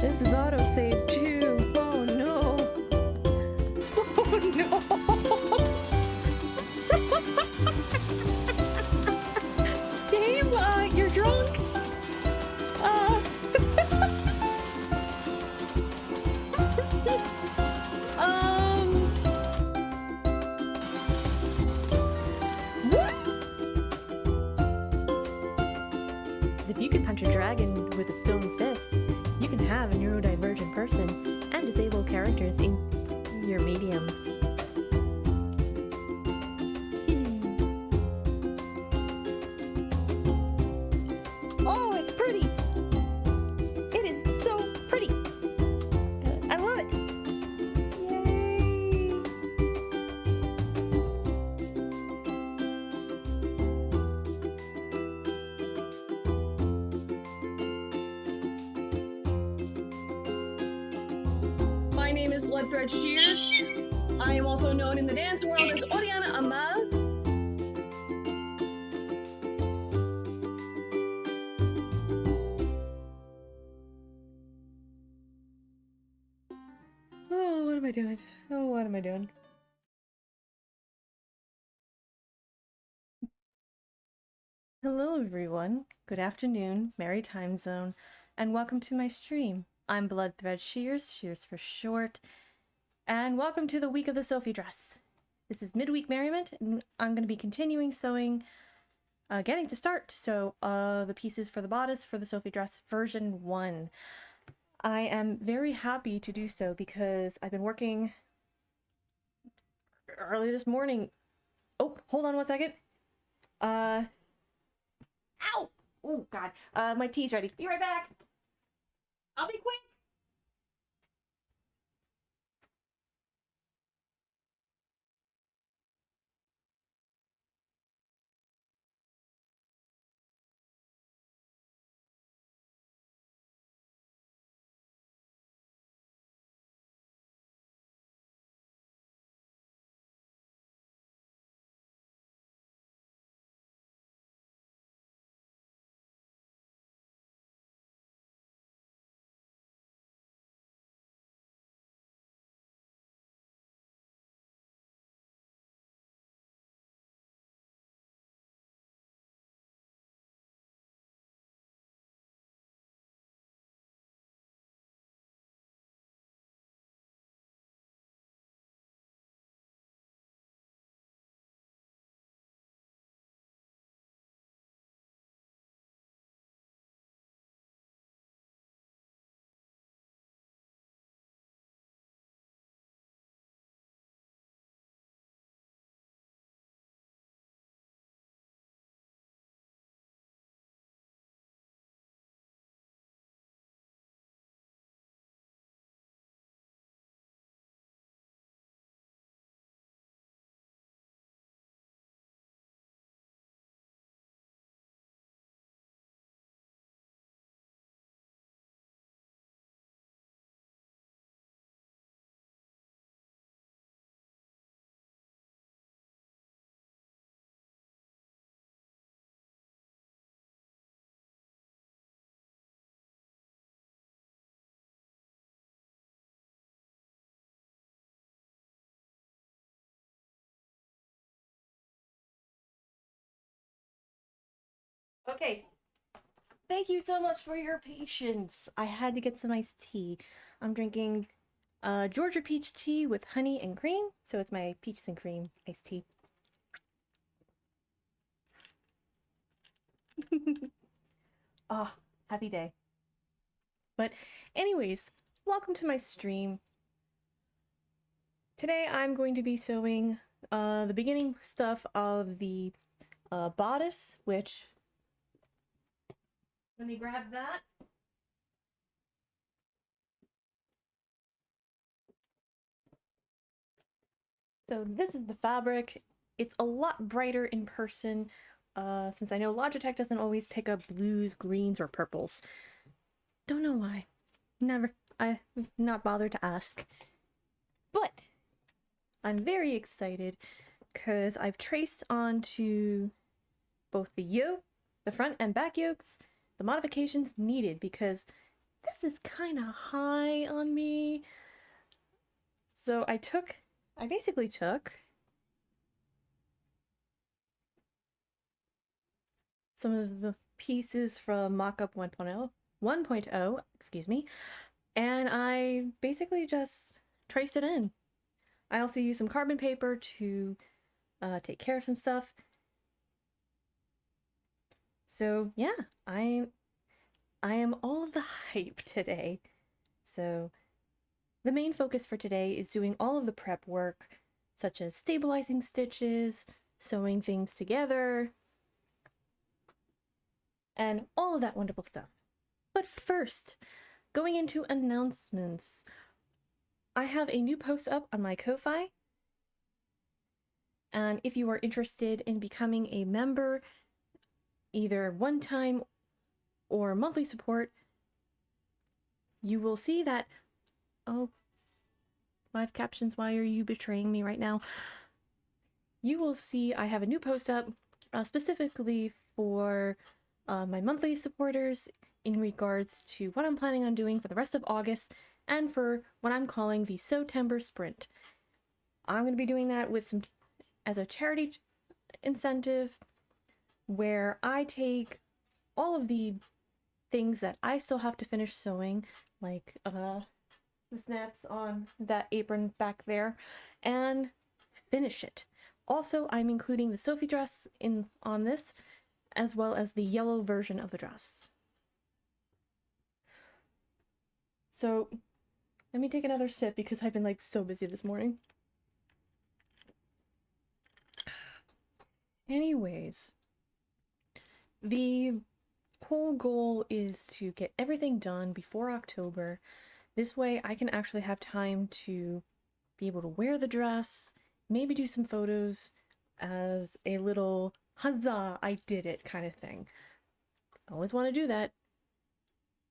This is autosave too. Oh no. Oh no. Game, you're drunk. If you can punch a dragon with a stone fist, you can have a neurodivergent person and disable characters in your mediums. Oh, it's pretty! It is so pretty! I love it! Yay! My name is Bloodthread Shears. I am also known in the dance world as Oriana Amaz. Oh, what am I doing? Oh, what am I doing? Hello everyone, good afternoon, merry time zone, and welcome to my stream. I'm Bloodthread Shears, Shears for short, and welcome to the week of the SophieDress. This is Midweek Merriment, and I'm going to be continuing sewing, getting to start, so the pieces for the bodice for the SophieDress version 1. I am very happy to do so because I've been working early this morning. Oh, hold on 1 second. Ow! Oh, God. My tea's ready. Be right back. I'll be quick. Okay. Thank you so much for your patience. I had to get some iced tea. I'm drinking Georgia peach tea with honey and cream, so it's my peaches and cream iced tea. Oh, happy day. But anyways, welcome to my stream. Today I'm going to be sewing the beginning stuff of the bodice, which, let me grab that. So this is the fabric. It's a lot brighter in person, since I know Logitech doesn't always pick up blues, greens, or purples. Don't know why. Never. I've not bothered to ask. But I'm very excited because I've traced onto both the yoke, the front and back yokes, the modifications needed, because this is kind of high on me. So I basically took some of the pieces from Mockup 1.0, excuse me, and I basically just traced it in. I also used some carbon paper to take care of some stuff. So yeah, I am all of the hype today. So the main focus for today is doing all of the prep work, such as stabilizing stitches, sewing things together, and all of that wonderful stuff. But first, going into announcements, I have a new post up on my Ko-Fi, and if you are interested in becoming a member, either one-time or monthly support, you will see that, oh, live captions, why are you betraying me right now? You will see I have a new post up specifically for my monthly supporters in regards to what I'm planning on doing for the rest of August and for what I'm calling the September Sprint. I'm going to be doing that with as a charity incentive where I take all of the things that I still have to finish sewing, like the snaps on that apron back there, and finish it. Also, I'm including the SophieDress on this, as well as the yellow version of the dress. So let me take another sip because I've been like so busy this morning. Anyways, the whole goal is to get everything done before October. This way I can actually have time to be able to wear the dress, maybe do some photos as a little huzzah, I did it kind of thing. I always want to do that,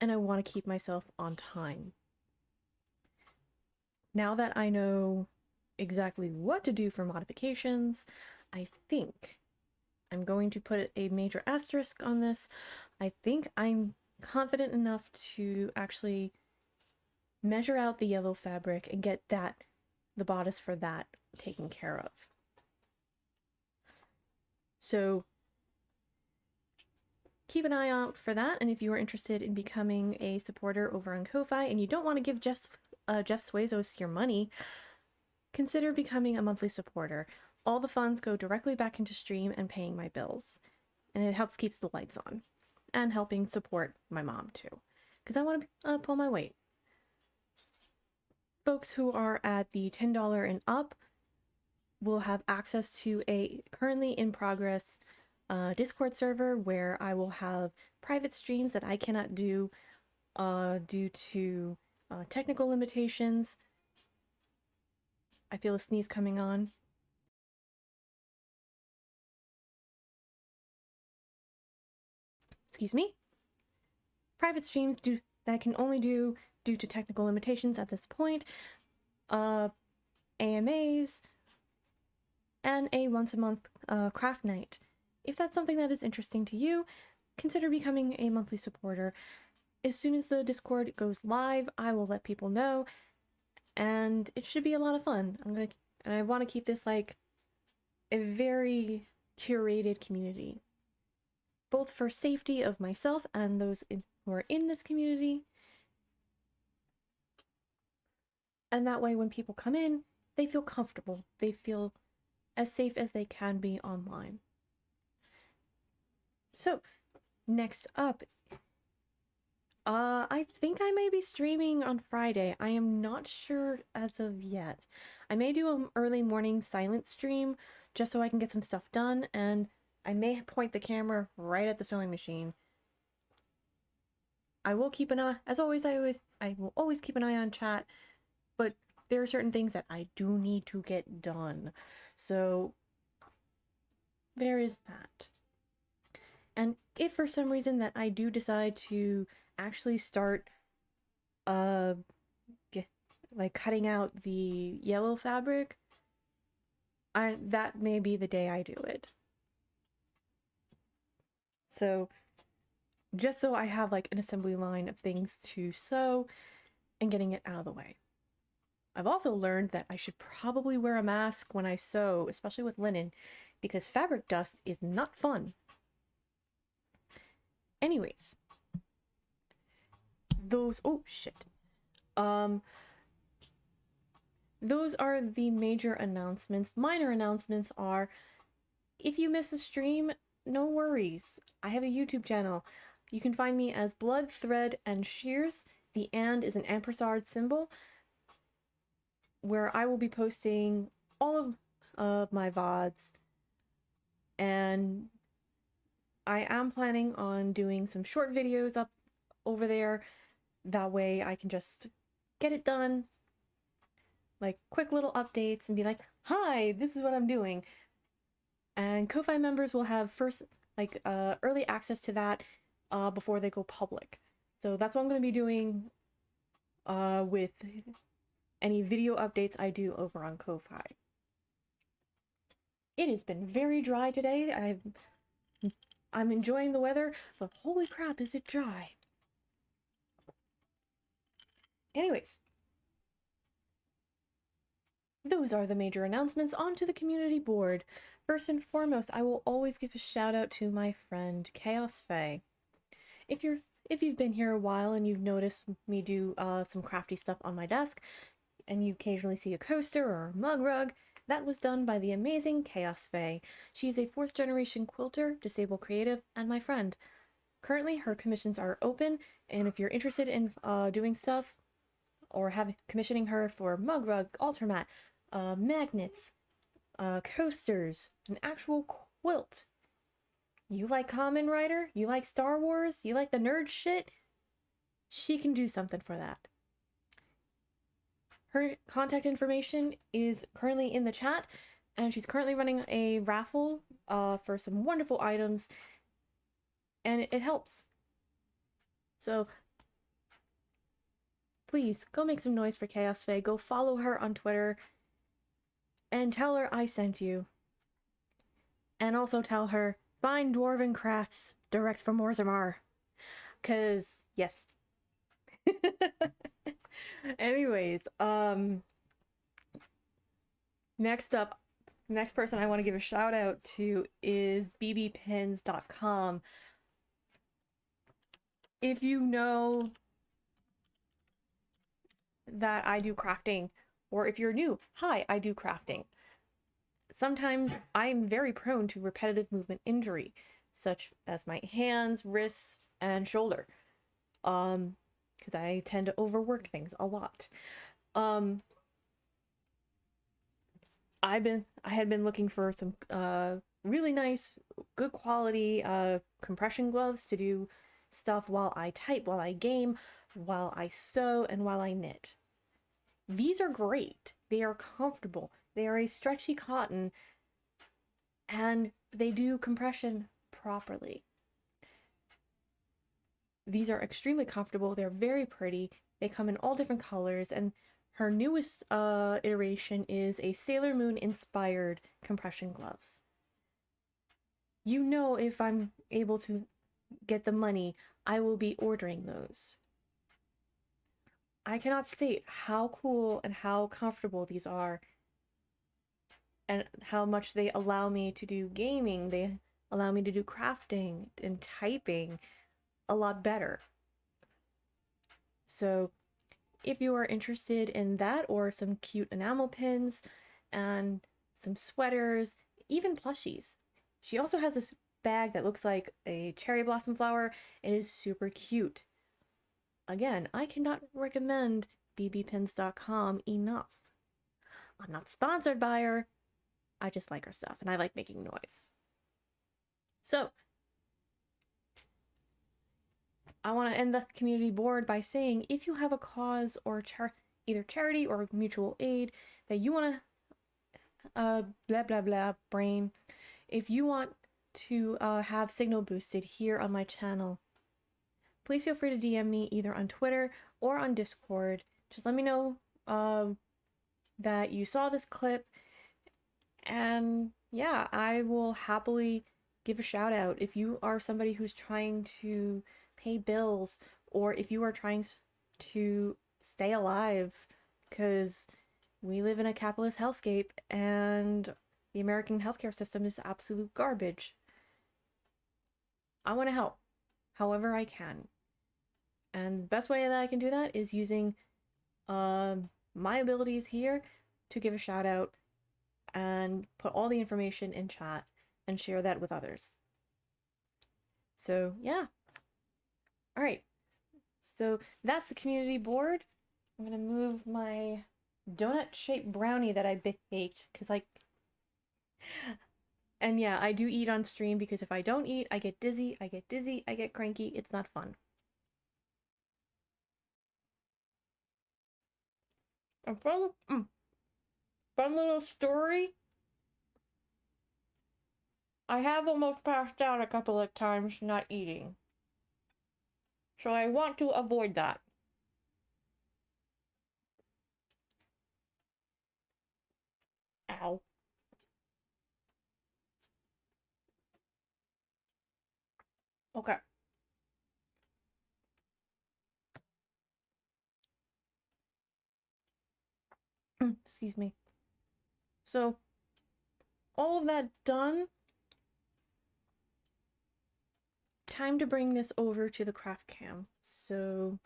and I want to keep myself on time. Now that I know exactly what to do for modifications, I think I'm going to put a major asterisk on this. I think I'm confident enough to actually measure out the yellow fabric and get the bodice for that taken care of. So keep an eye out for that, and if you are interested in becoming a supporter over on Ko-Fi and you don't want to give Jeff Suezos your money, consider becoming a monthly supporter. All the funds go directly back into stream and paying my bills, and it helps keep the lights on and helping support my mom too, because I want to pull my weight. Folks who are at the $10 and up will have access to a currently in progress Discord server where I will have private streams that I cannot do due to technical limitations. I feel a sneeze coming on. Excuse me. Private streams that I can only do due to technical limitations at this point. AMAs and a once a month craft night. If that's something that is interesting to you, consider becoming a monthly supporter. As soon as the Discord goes live, I will let people know, and it should be a lot of fun. And I want to keep this like a very curated community, both for safety of myself and those who are in this community. And that way, when people come in, they feel comfortable. They feel as safe as they can be online. So, next up, I think I may be streaming on Friday. I am not sure as of yet. I may do an early morning silent stream just so I can get some stuff done, and I may point the camera right at the sewing machine. I will keep an eye, as always, I will always keep an eye on chat, but there are certain things that I do need to get done. So there is that. And if for some reason that I do decide to actually start like cutting out the yellow fabric, that may be the day I do it. So just so I have like an assembly line of things to sew and getting it out of the way. I've also learned that I should probably wear a mask when I sew, especially with linen, because fabric dust is not fun. Anyways, oh shit. Those are the major announcements. Minor announcements are, if you miss a stream, no worries. I have a YouTube channel. You can find me as Blood, Thread, and Shears. The and is an ampersand symbol, where I will be posting all of my VODs. And I am planning on doing some short videos up over there. That way I can just get it done. Like quick little updates and be like, hi, this is what I'm doing. And Ko-Fi members will have first, like, early access to that before they go public. So that's what I'm going to be doing with any video updates I do over on Ko-Fi. It has been very dry today. I'm enjoying the weather, but holy crap, is it dry. Anyways, those are the major announcements. On to the community board. First and foremost, I will always give a shout out to my friend ChaosFay. If you've been here a while and you've noticed me do some crafty stuff on my desk, and you occasionally see a coaster or a mug rug, that was done by the amazing ChaosFay. She is a 4th generation quilter, disabled creative, and my friend. Currently, her commissions are open, and if you're interested in doing stuff or commissioning her for mug rug, altar mat, magnets, coasters, an actual quilt. You like Kamen Rider? You like Star Wars? You like the nerd shit? She can do something for that. Her contact information is currently in the chat, and she's currently running a raffle for some wonderful items, and it helps. So please go make some noise for ChaosFay. Go follow her on Twitter and tell her I sent you. And also tell her, find Dwarven Crafts direct from Orzammar. 'Cause, yes. Anyways, next person I want to give a shout out to is bbpins.com. If you know that I do crafting, or if you're new, hi, I do crafting. Sometimes I'm very prone to repetitive movement injury, such as my hands, wrists, and shoulder. Because I tend to overwork things a lot. I had been looking for some really nice, good quality compression gloves to do stuff while I type, while I game, while I sew, and while I knit. These are great. They are comfortable. They are a stretchy cotton, and they do compression properly. These are extremely comfortable. They're very pretty. They come in all different colors, and her newest iteration is a Sailor Moon inspired compression gloves. You know, if I'm able to get the money, I will be ordering those. I cannot state how cool and how comfortable these are, and how much they allow me to do gaming. They allow me to do crafting and typing a lot better. So if you are interested in that, or some cute enamel pins and some sweaters, even plushies. She also has this bag that looks like a cherry blossom flower. It is super cute. Again, I cannot recommend bbpins.com enough. I'm not sponsored by her. I just like her stuff, and I like making noise. So, I want to end the community board by saying, if you have a cause or either charity or mutual aid that you want to blah blah blah brain, if you want to have signal boosted here on my channel, please feel free to DM me either on Twitter or on Discord. Just let me know that you saw this clip, and yeah, I will happily give a shout out. If you are somebody who's trying to pay bills or if you are trying to stay alive, because we live in a capitalist hellscape and the American healthcare system is absolute garbage. I want to help however I can. And the best way that I can do that is using my abilities here to give a shout out and put all the information in chat and share that with others. So, yeah. All right. So that's the community board. I'm going to move my donut-shaped brownie that I baked because and yeah, I do eat on stream because if I don't eat, I get dizzy, I get cranky. It's not fun. A fun little story. I have almost passed out a couple of times not eating. So I want to avoid that. Ow. Okay. Excuse me. So, all of that done. Time to bring this over to the craft cam. So,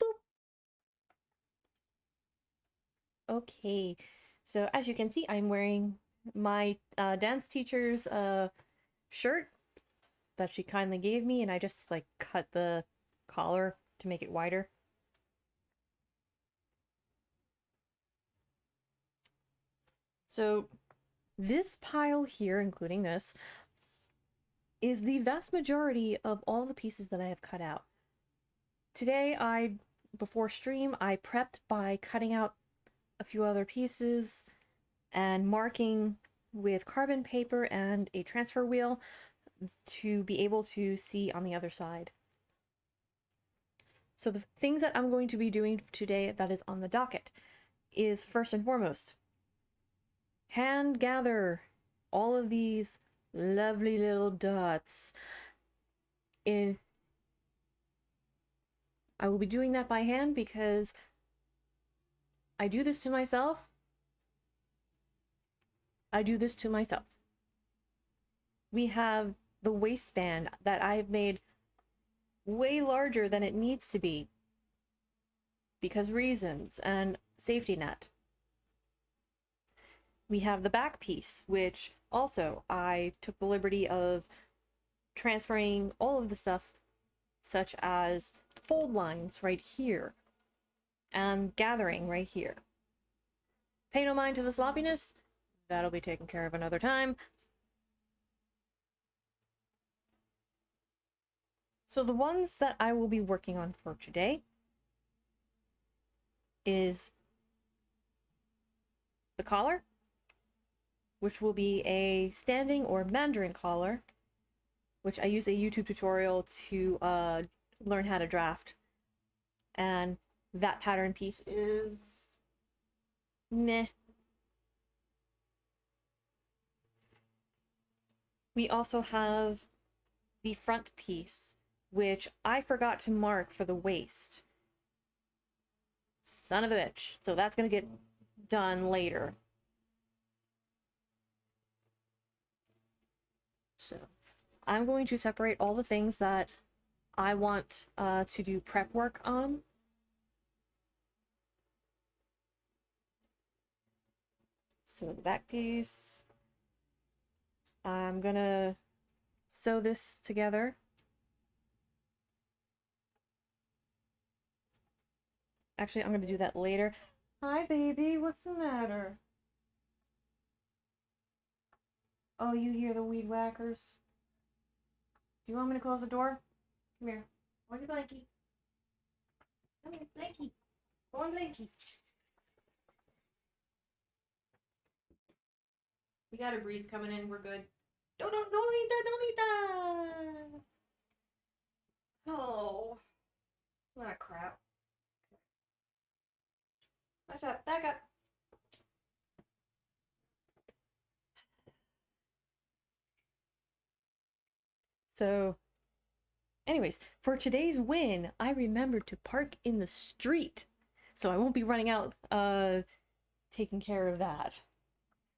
boop. Okay. So, as you can see, I'm wearing my dance teacher's shirt that she kindly gave me, and I just like cut the collar to make it wider. So, this pile here, including this, is the vast majority of all the pieces that I have cut out. Today, before stream, I prepped by cutting out a few other pieces and marking with carbon paper and a transfer wheel to be able to see on the other side. So the things that I'm going to be doing today that is on the docket is first and foremost, hand gather all of these lovely little dots. I will be doing that by hand because I do this to myself. We have the waistband that I've made way larger than it needs to be because reasons and safety net. We have the back piece, which also I took the liberty of transferring all of the stuff such as fold lines right here and gathering right here. Pay no mind to the sloppiness. That'll be taken care of another time. So the ones that I will be working on for today is the collar, which will be a standing or Mandarin collar, which I use a YouTube tutorial to learn how to draft. And that pattern piece is meh. We also have the front piece, which I forgot to mark for the waist. Son of a bitch. So that's gonna get done later. So I'm going to separate all the things that I want to do prep work on. So the back piece, I'm gonna sew this together. Actually, I'm gonna do that later. Hi, baby, what's the matter? Oh, you hear the weed whackers? Do you want me to close the door? Come here. Where's your blankie? Come here, blankie. Go on, blankie. We got a breeze coming in. We're good. Don't eat that. Don't eat that. Oh, what crap. Watch out. Back up. So, Anyways, for today's win, I remembered to park in the street. So I won't be running out taking care of that.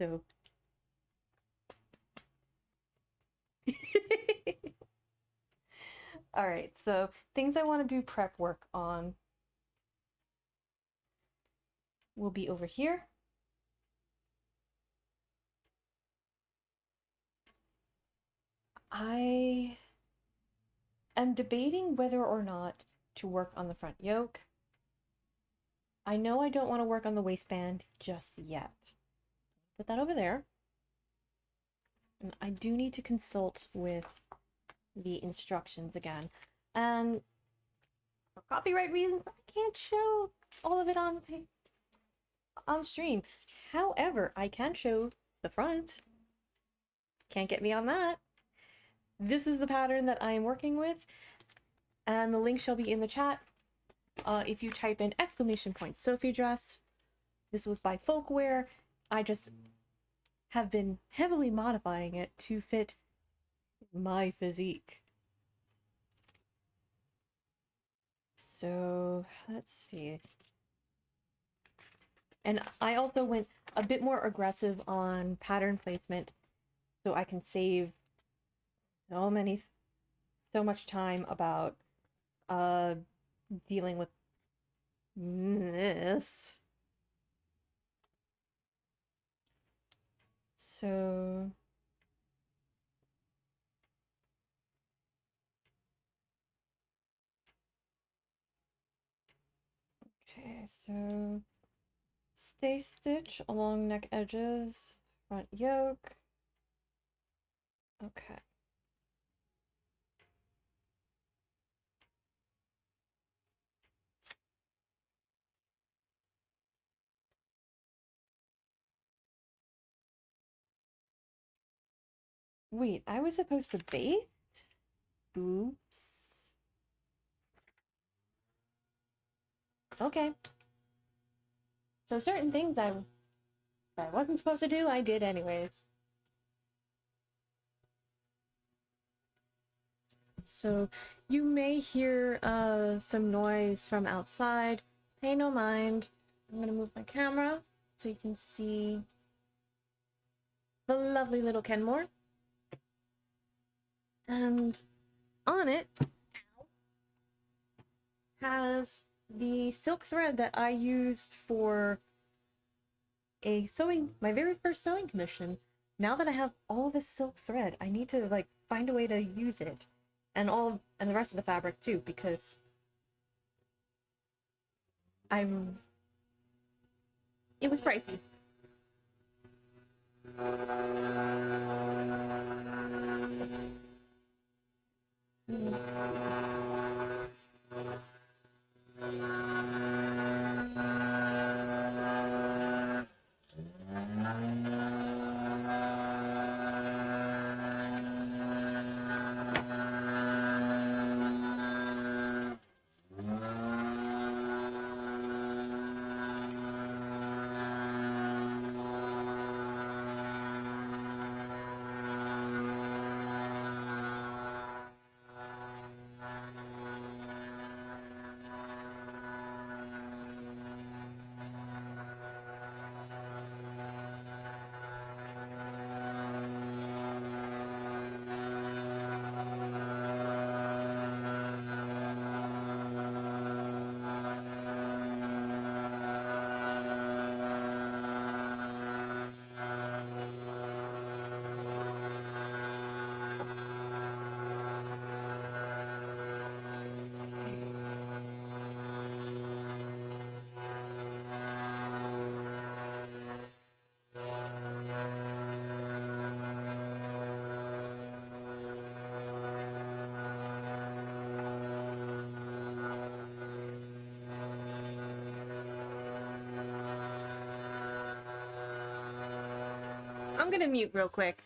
So all right, so things I want to do prep work on will be over here. I am debating whether or not to work on the front yoke. I know I don't want to work on the waistband just yet. Put that over there. And I do need to consult with the instructions again. And for copyright reasons, I can't show all of it on stream. However, I can show the front. Can't get me on that. This is the pattern that I am working with, and the link shall be in the chat. If you type in !SophieDress, this was by Folkwear. I just have been heavily modifying it to fit my physique. So let's see. And I also went a bit more aggressive on pattern placement so I can save so much time about dealing with this. So okay, so stay stitch along neck edges, front yoke. Okay. Wait, I was supposed to baste? Oops. Okay. So certain things I wasn't supposed to do, I did anyways. So you may hear some noise from outside. Pay no mind. I'm gonna move my camera so you can see the lovely little Kenmore. And on it has the silk thread that I used for my very first sewing commission. Now that I have all this silk thread, I need to like find a way to use it, and the rest of the fabric too, because it was pricey. I'm gonna mute real quick.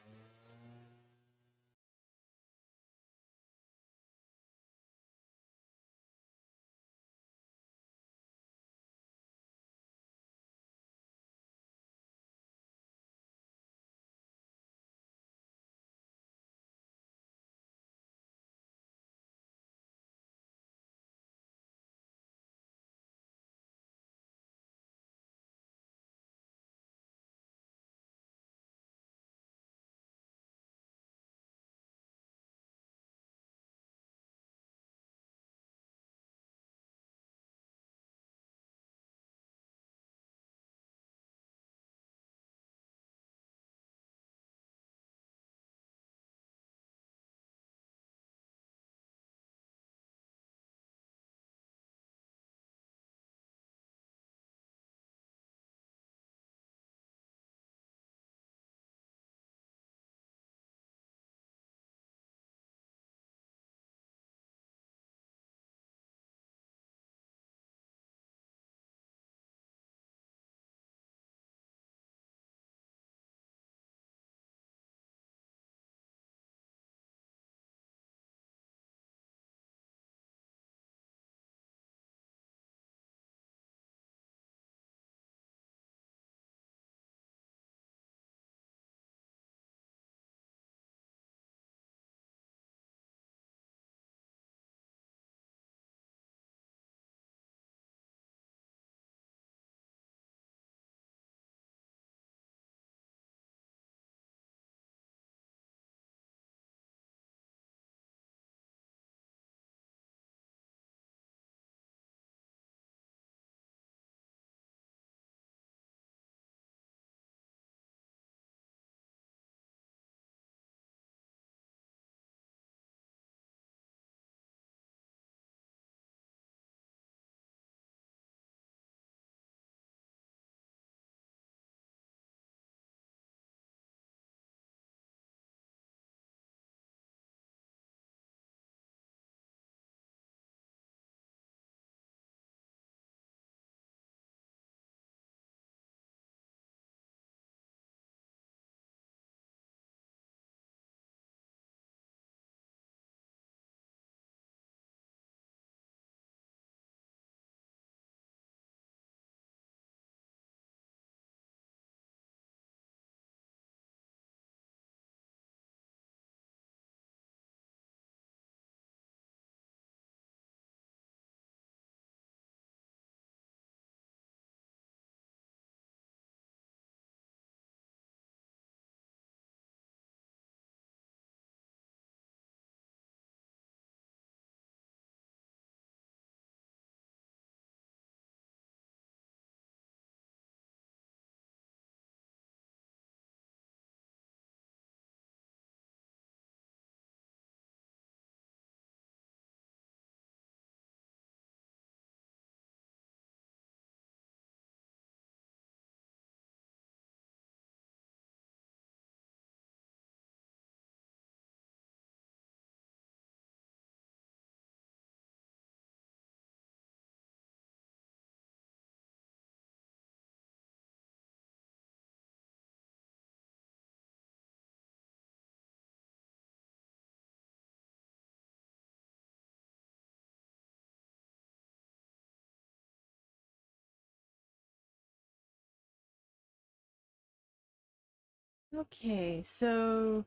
Okay, so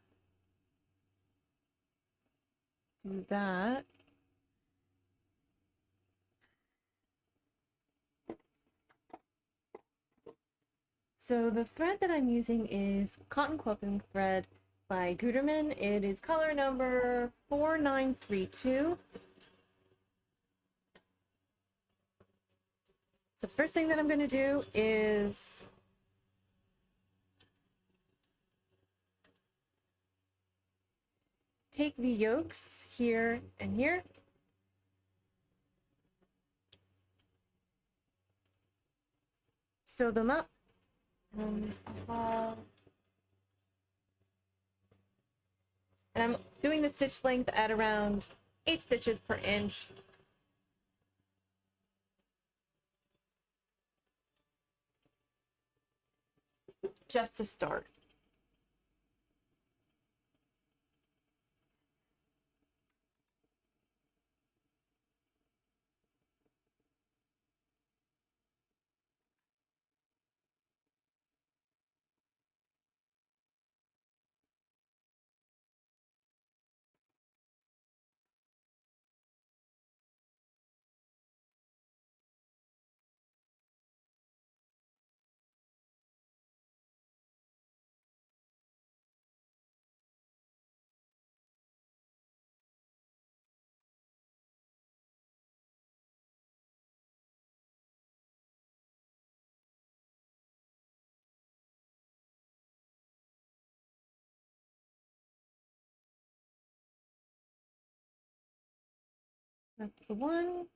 do that. So the thread that I'm using is cotton quilting thread by Gutermann. It is color number 4932. So first thing that I'm going to do is take the yolks here and here, sew them up, and I'm doing the stitch length at around 8 stitches per inch. Just to start. That's the one.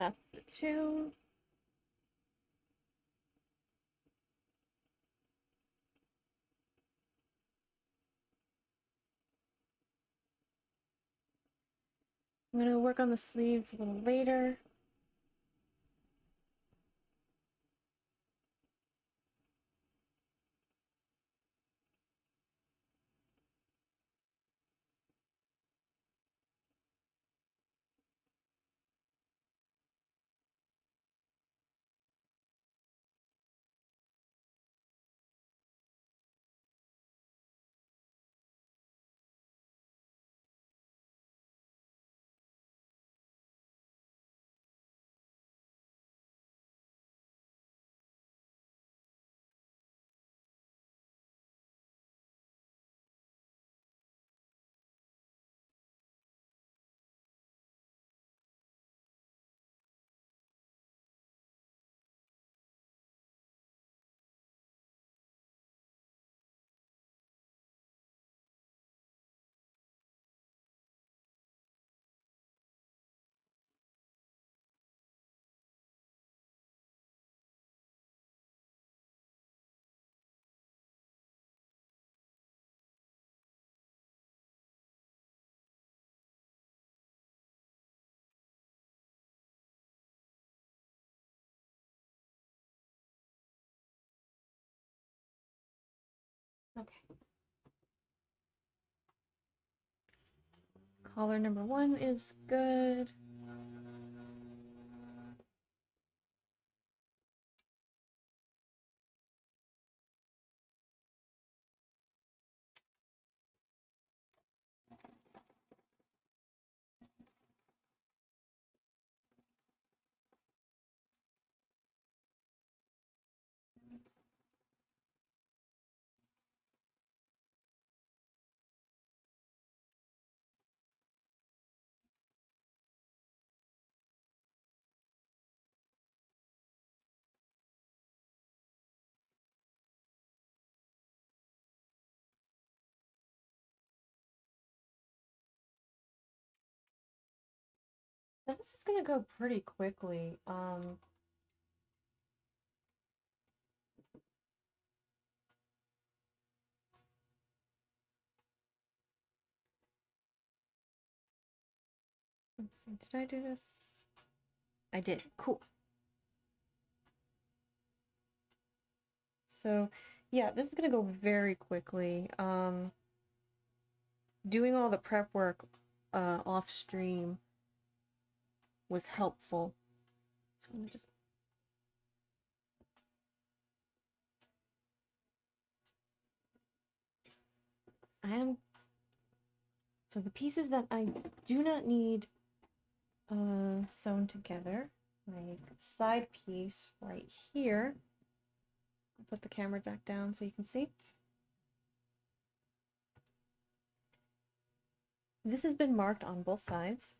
That's the two. I'm going to work on the sleeves a little later. Okay. Collar number 1 is good. This is gonna go pretty quickly. Let's see, did I do this? I did. Cool. So, yeah, this is gonna go very quickly. Doing all the prep work off stream was helpful. So let me just so the pieces that I do not need sewn together, my side piece right here. I'll put the camera back down so you can see. This has been marked on both sides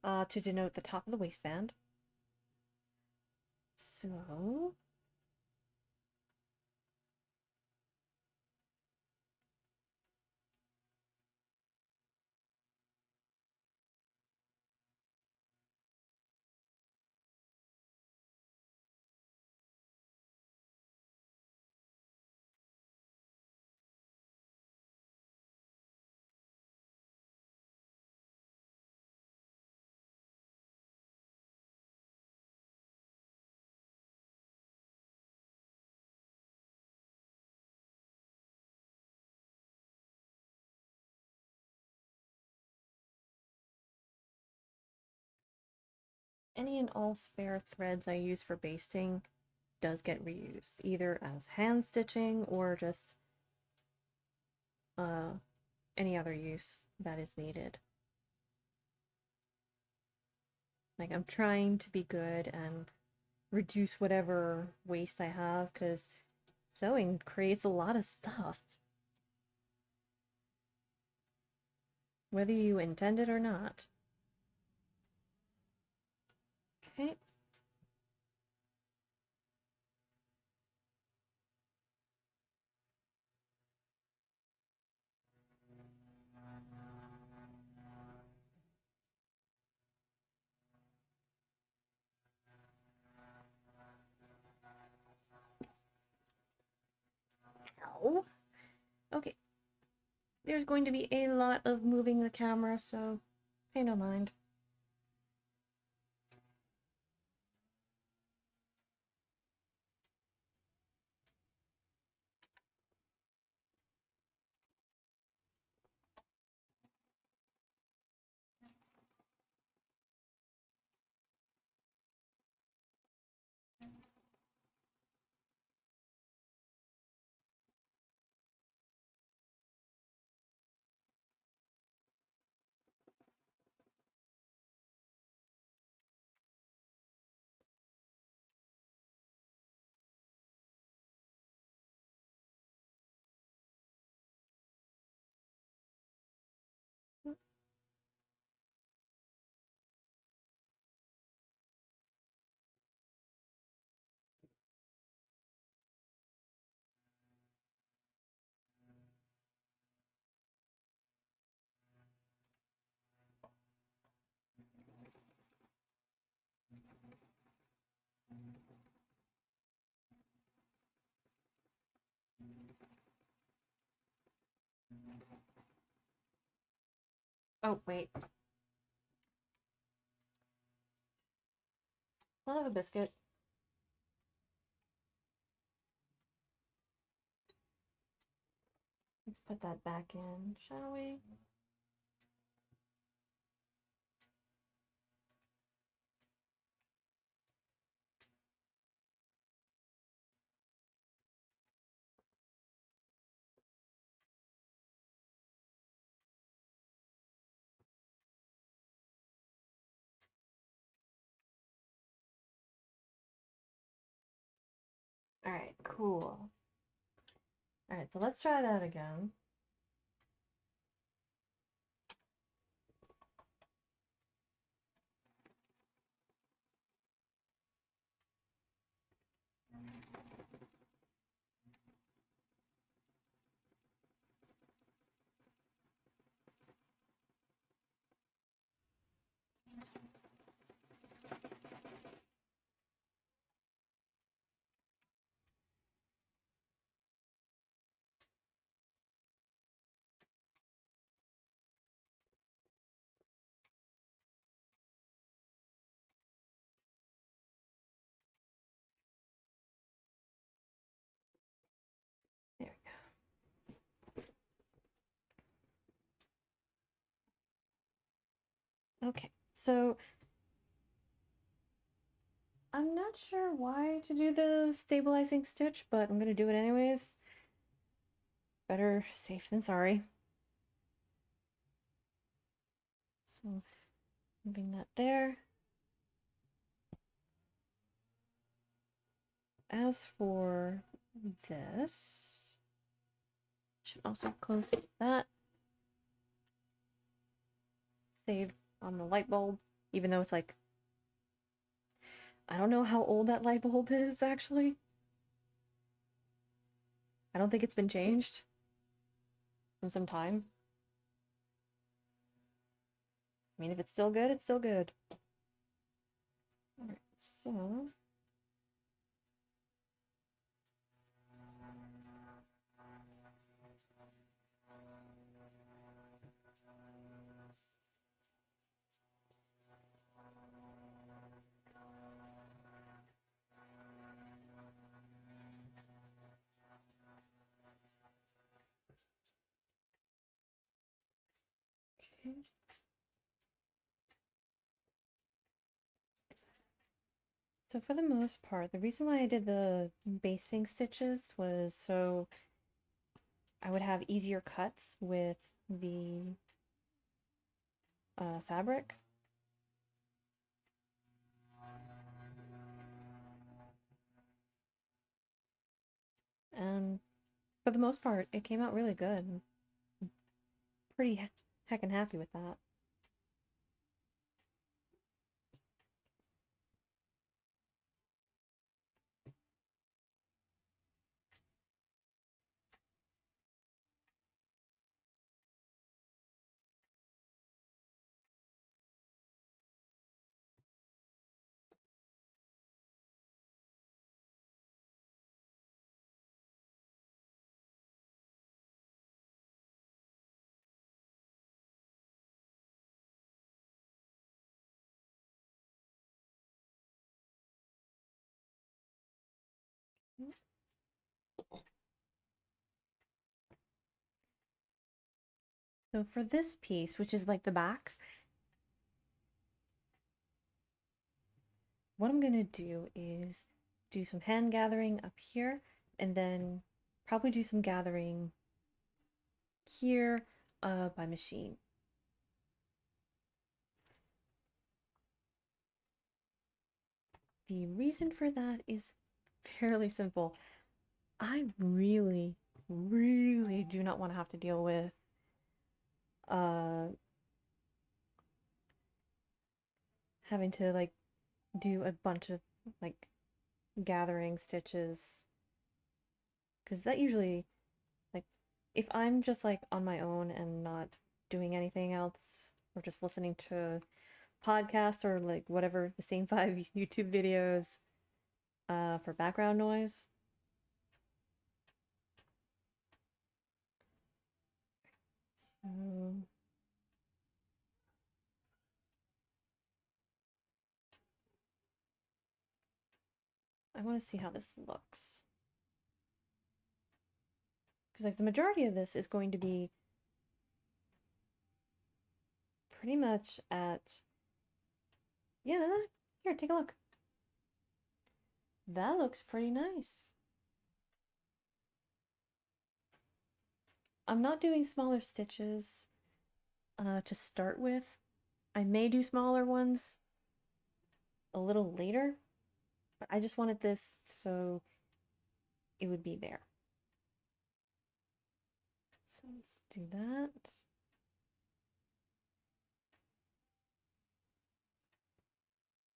to denote the top of the waistband. So any and all spare threads I use for basting does get reused, either as hand stitching or just any other use that is needed. Like, I'm trying to be good and reduce whatever waste I have, because sewing creates a lot of stuff, whether you intend it or not. Okay. Ow. Okay. There's going to be a lot of moving the camera, so pay no mind. Oh, wait. Son of a biscuit. Let's put that back in, shall we? Alright, cool. Alright, so let's try that again. Okay, so I'm not sure why to do the stabilizing stitch, but I'm gonna do it anyways. Better safe than sorry. So moving that there. As for this, should also close that. Save on the light bulb, even though it's like, I don't know how old that light bulb is actually. I don't think it's been changed in some time. I mean, if it's still good, it's still good. Alright, so okay. So for the most part, the reason why I did the basting stitches was so I would have easier cuts with the fabric. And for the most part, it came out really good. I'm pretty heckin' happy with that. So for this piece, which is like the back, what I'm gonna do is do some hand gathering up here and then probably do some gathering here by machine. The reason for that is fairly simple. I really, really do not want to have to deal with uh having to like do a bunch of like gathering stitches because that usually like if I'm just like on my own and not doing anything else or just listening to podcasts or like whatever the same 5 YouTube videos for background noise. So I want to see how this looks. Because like the majority of this is going to be pretty much at, yeah, here, take a look. That looks pretty nice. I'm not doing smaller stitches to start with. I may do smaller ones a little later, but I just wanted this so it would be there. So let's do that.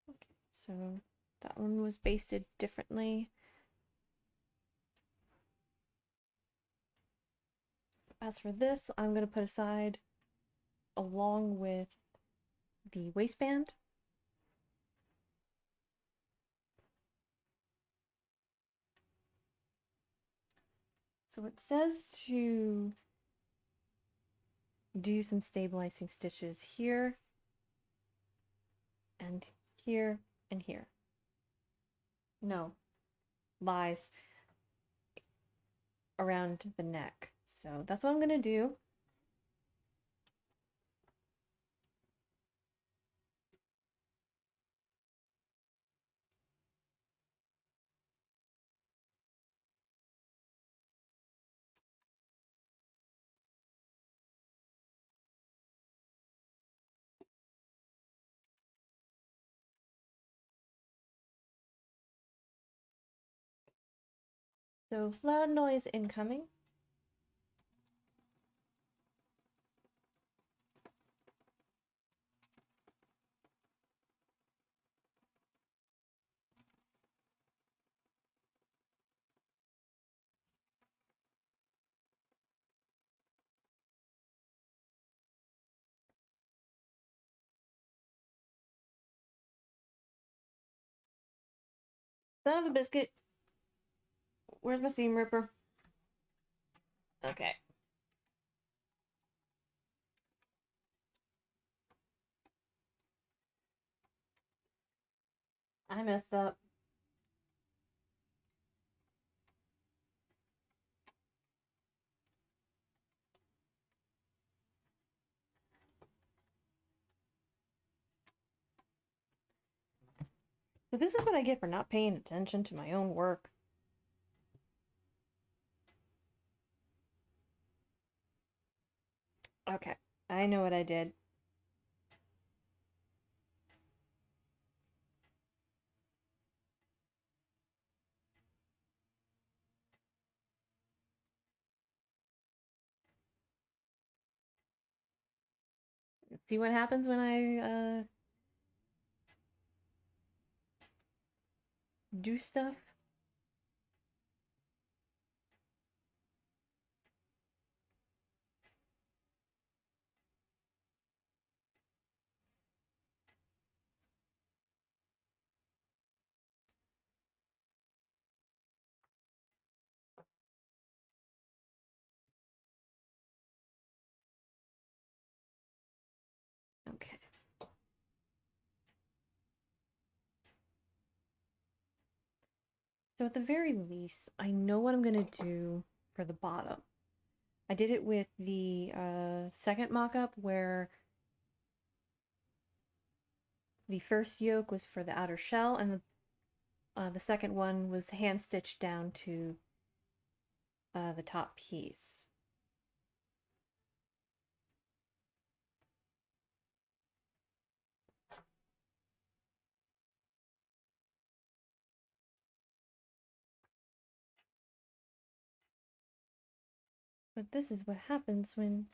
Okay, so that one was basted differently. As for this, I'm going to put aside along with the waistband. So it says to do some stabilizing stitches here and here and here. No, lies around the neck. So that's what I'm going to do. So, loud noise incoming. Son of a biscuit. Where's my seam ripper? Okay. I messed up. So this is what I get for not paying attention to my own work. Okay, I know what I did. See what happens when I do stuff? Okay. So at the very least, I know what I'm gonna do for the bottom. I did it with the second mock-up where the first yoke was for the outer shell and the second one was hand stitched down to the top piece. But this is what happens when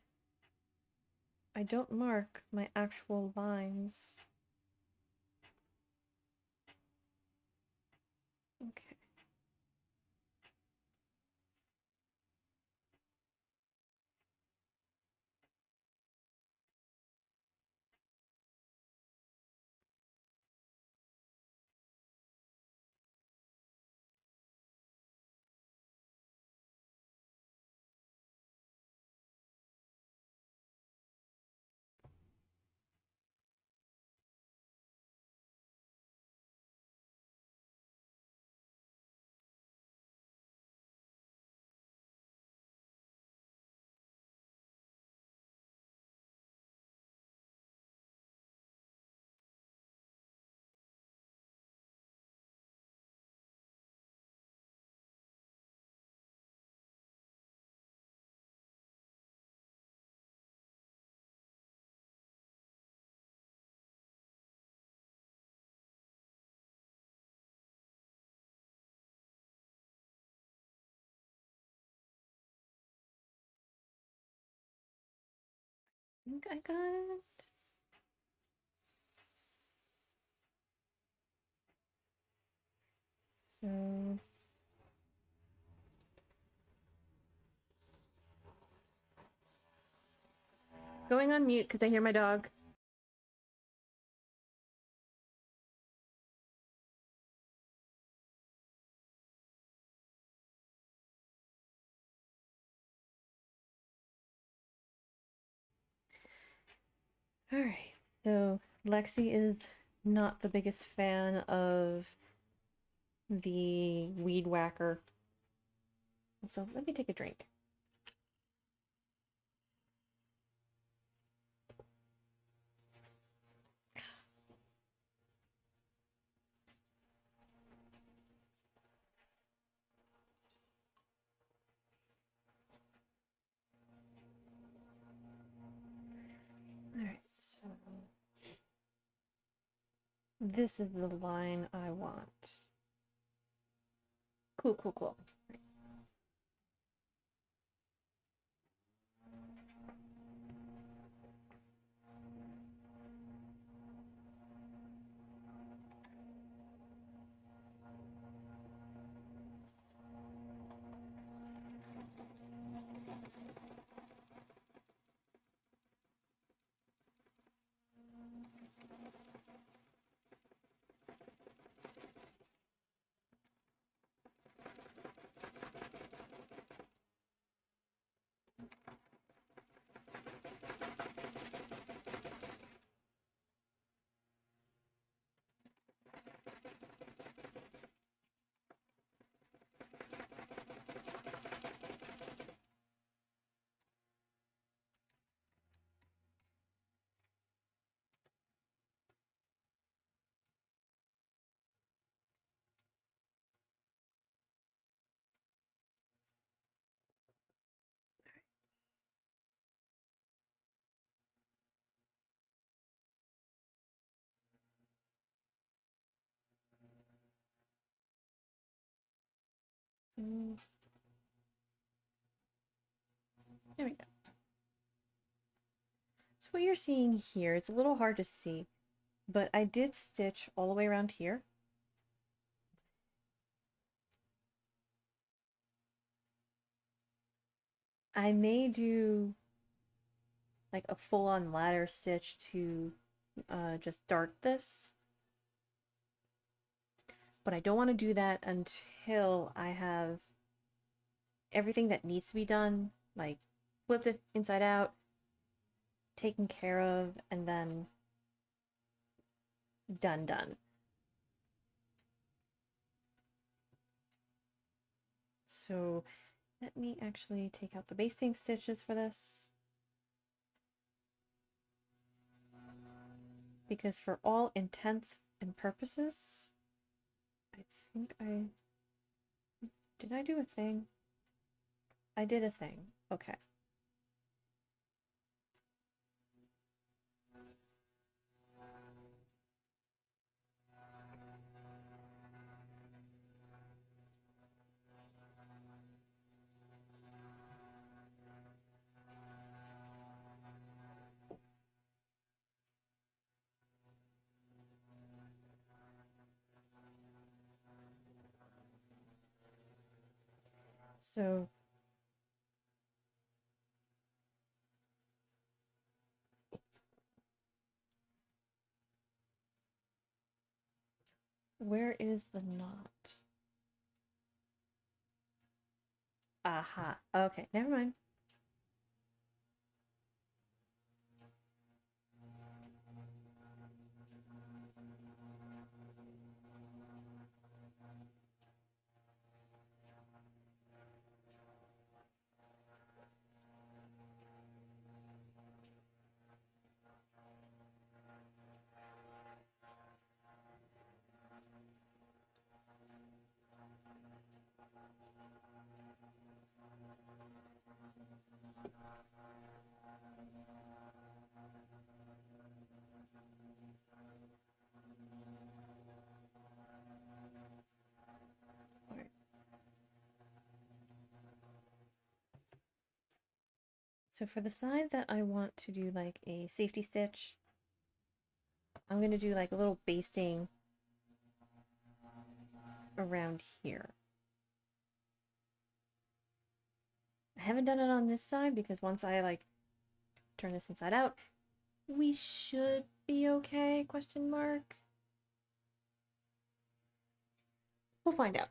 I don't mark my actual lines. Okay. I think I got it. So going on mute because I hear my dog. Alright, so Lexi is not the biggest fan of the weed whacker. So let me take a drink. Alright, so this is the line I want. Cool, cool, cool. There we go. So what you're seeing here, it's a little hard to see, but I did stitch all the way around here. I may do like a full-on ladder stitch to just dart this, but I don't want to do that until I have everything that needs to be done, like flipped it inside out, taken care of, and then done. So let me actually take out the basting stitches for this, because for all intents and purposes, I think did I do a thing? I did a thing. Okay. So where is the knot? Aha. Okay, never mind. Alright. So for the side that I want to do like a safety stitch, I'm going to do like a little basting around here. I haven't done it on this side because once I like turn this inside out, we should be okay, question mark. We'll find out.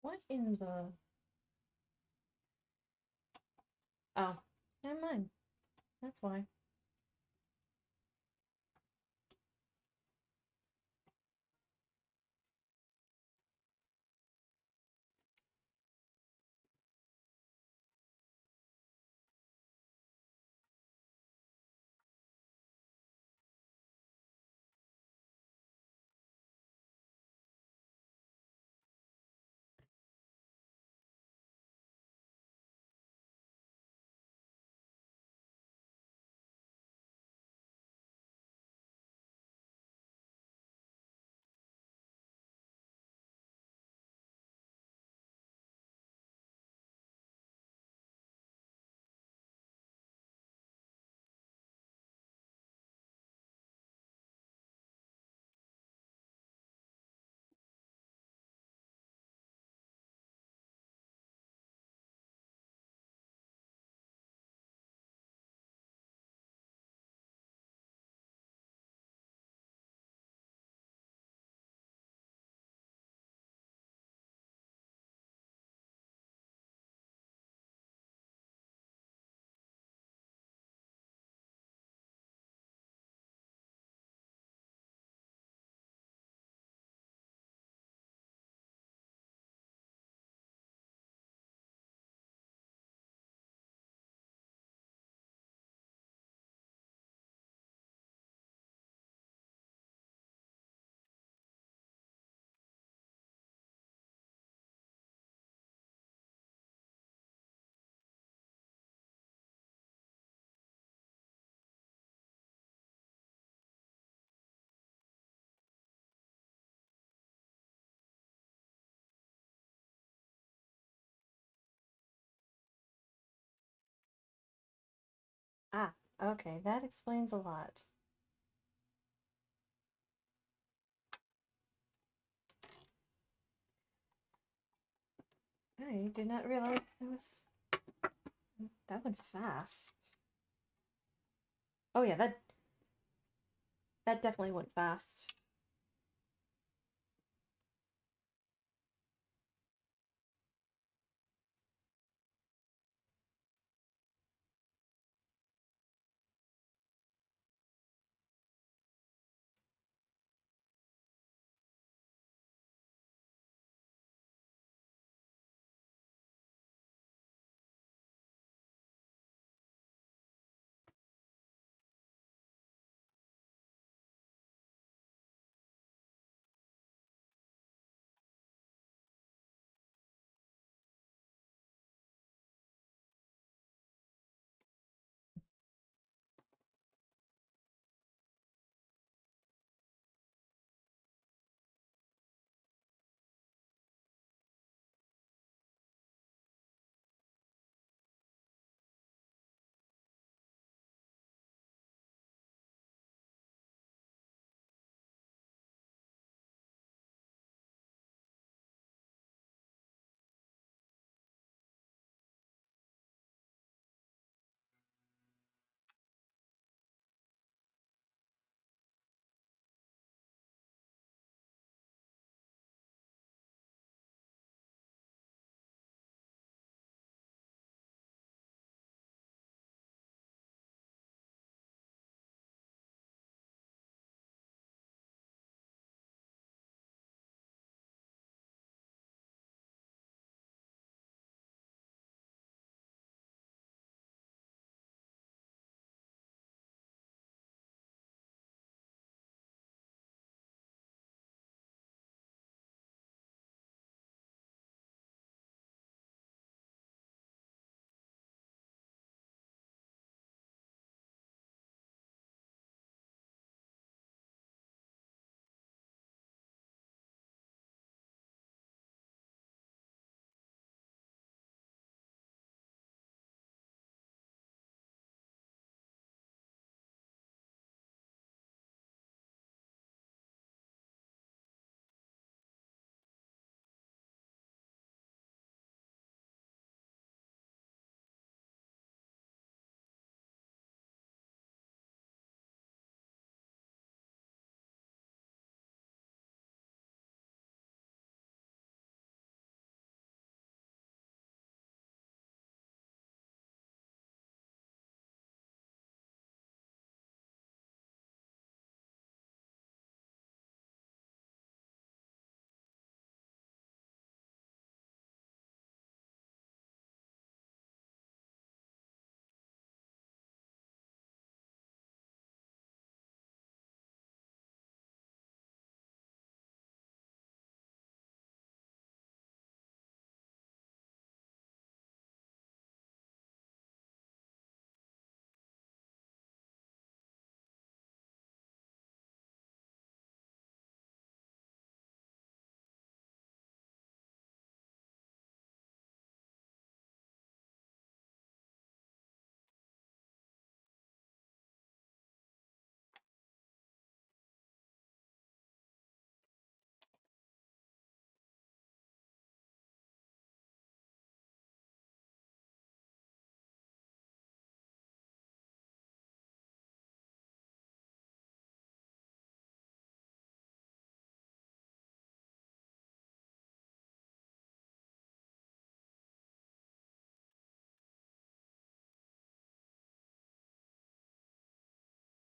What in the... Oh, never mind. That's why. Ah, okay, that explains a lot. I did not realize that went fast. Oh yeah, that definitely went fast.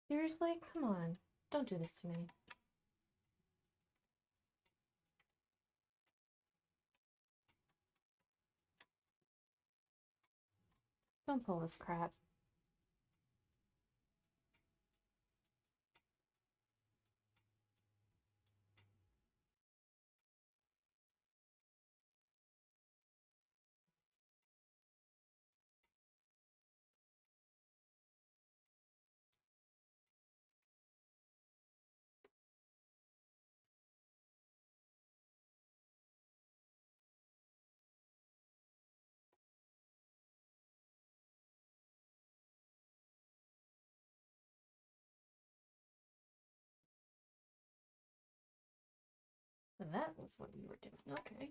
Seriously? Come on. Don't do this to me. Don't pull this crap. that was what we were doing. Okay.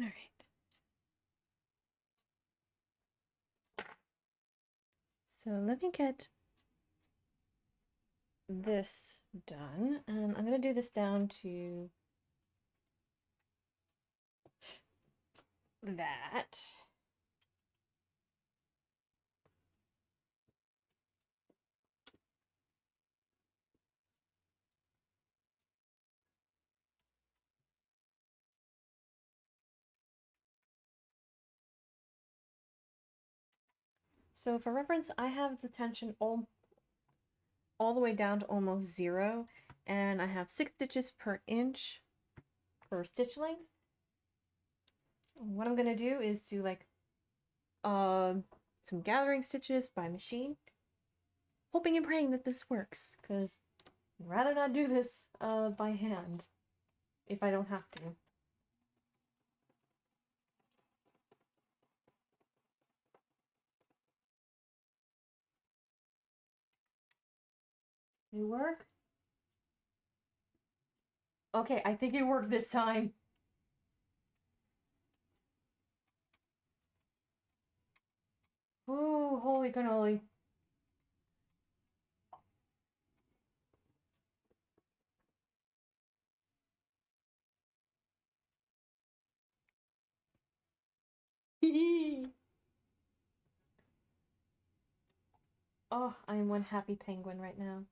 All right. So let me get this done, and I'm going to do this down to that. So for reference, I have the tension all the way down to almost 0, and I have 6 stitches per inch for stitch length. What I'm gonna do is do like some gathering stitches by machine, hoping and praying that this works, because I'd rather not do this by hand if I don't have to. Did it work? Okay, I think it worked this time. Ooh, holy cannoli. Oh, I am one happy penguin right now.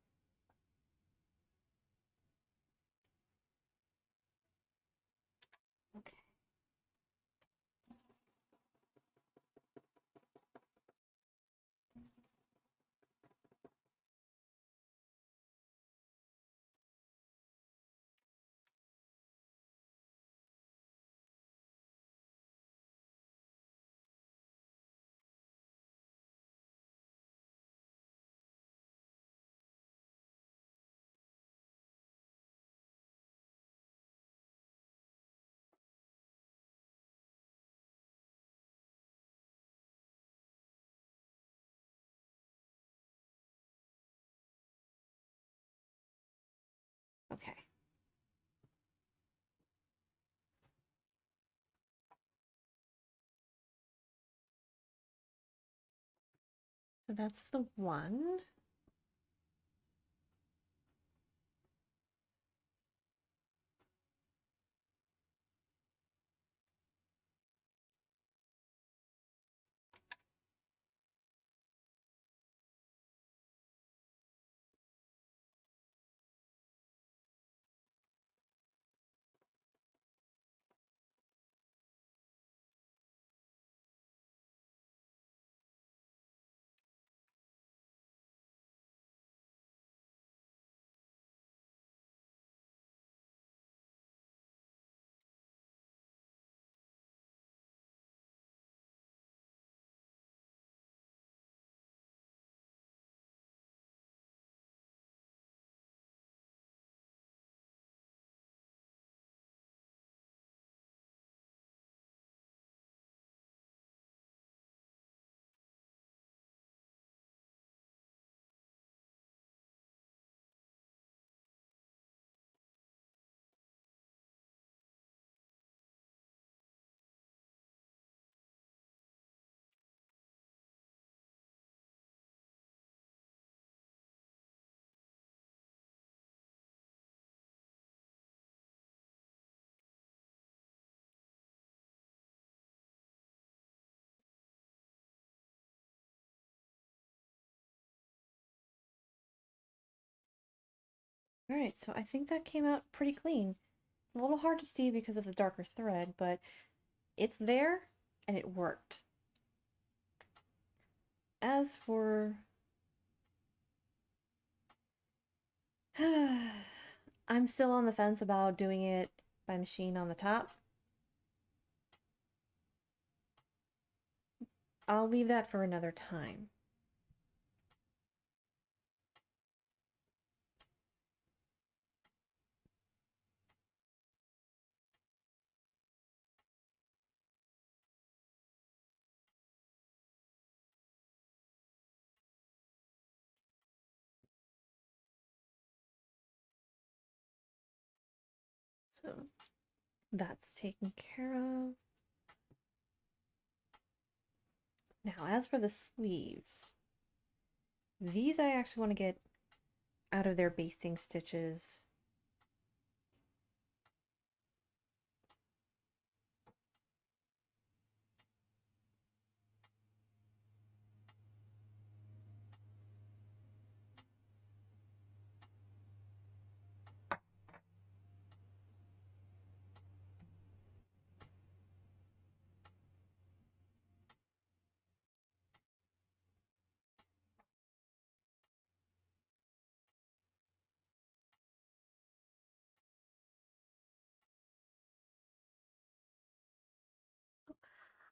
Okay. Okay. So that's the one. Alright, so I think that came out pretty clean. It's a little hard to see because of the darker thread, but it's there and it worked. As for... I'm still on the fence about doing it by machine on the top. I'll leave that for another time. So that's taken care of. Now, as for the sleeves, these I actually want to get out of their basting stitches.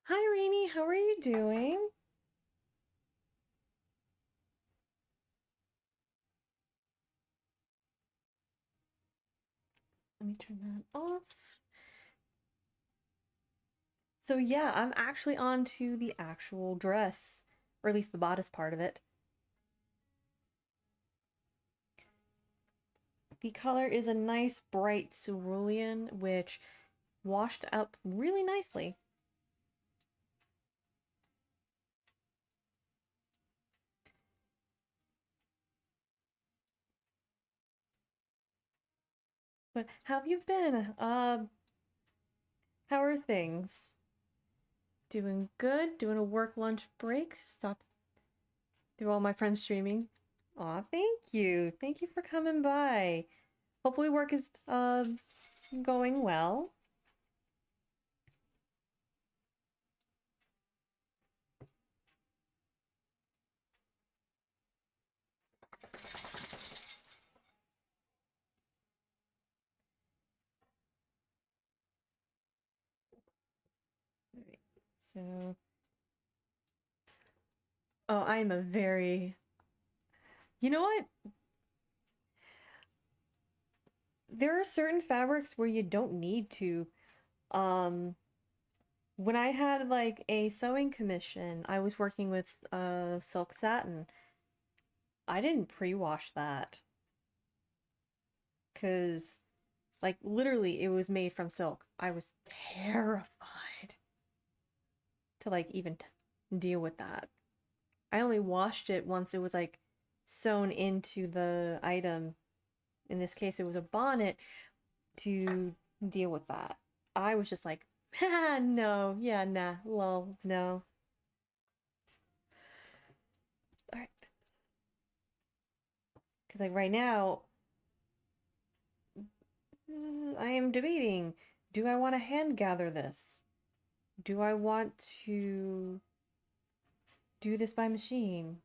Hi, Rainy, how are you doing? Let me turn that off. So yeah, I'm actually on to the actual dress, or at least the bodice part of it. The color is a nice bright cerulean, which washed up really nicely. But how have you been? How are things? Doing good? Doing a work lunch break? Stop through all my friends streaming. Aw, thank you. Thank you for coming by. Hopefully work is going well. Alright, so oh, I am a very you know what? There are certain fabrics where you don't need to. Um, when I had like a sewing commission, I was working with silk satin. I didn't pre-wash that because like literally it was made from silk. I was terrified to like even deal with that. I only washed it once it was like sewn into the item. In this case, it was a bonnet to deal with that. I was just like, ah, no, yeah, nah, lol, no. All right, because like right now, I am debating, do I want to hand gather this? Do I want to do this by machine?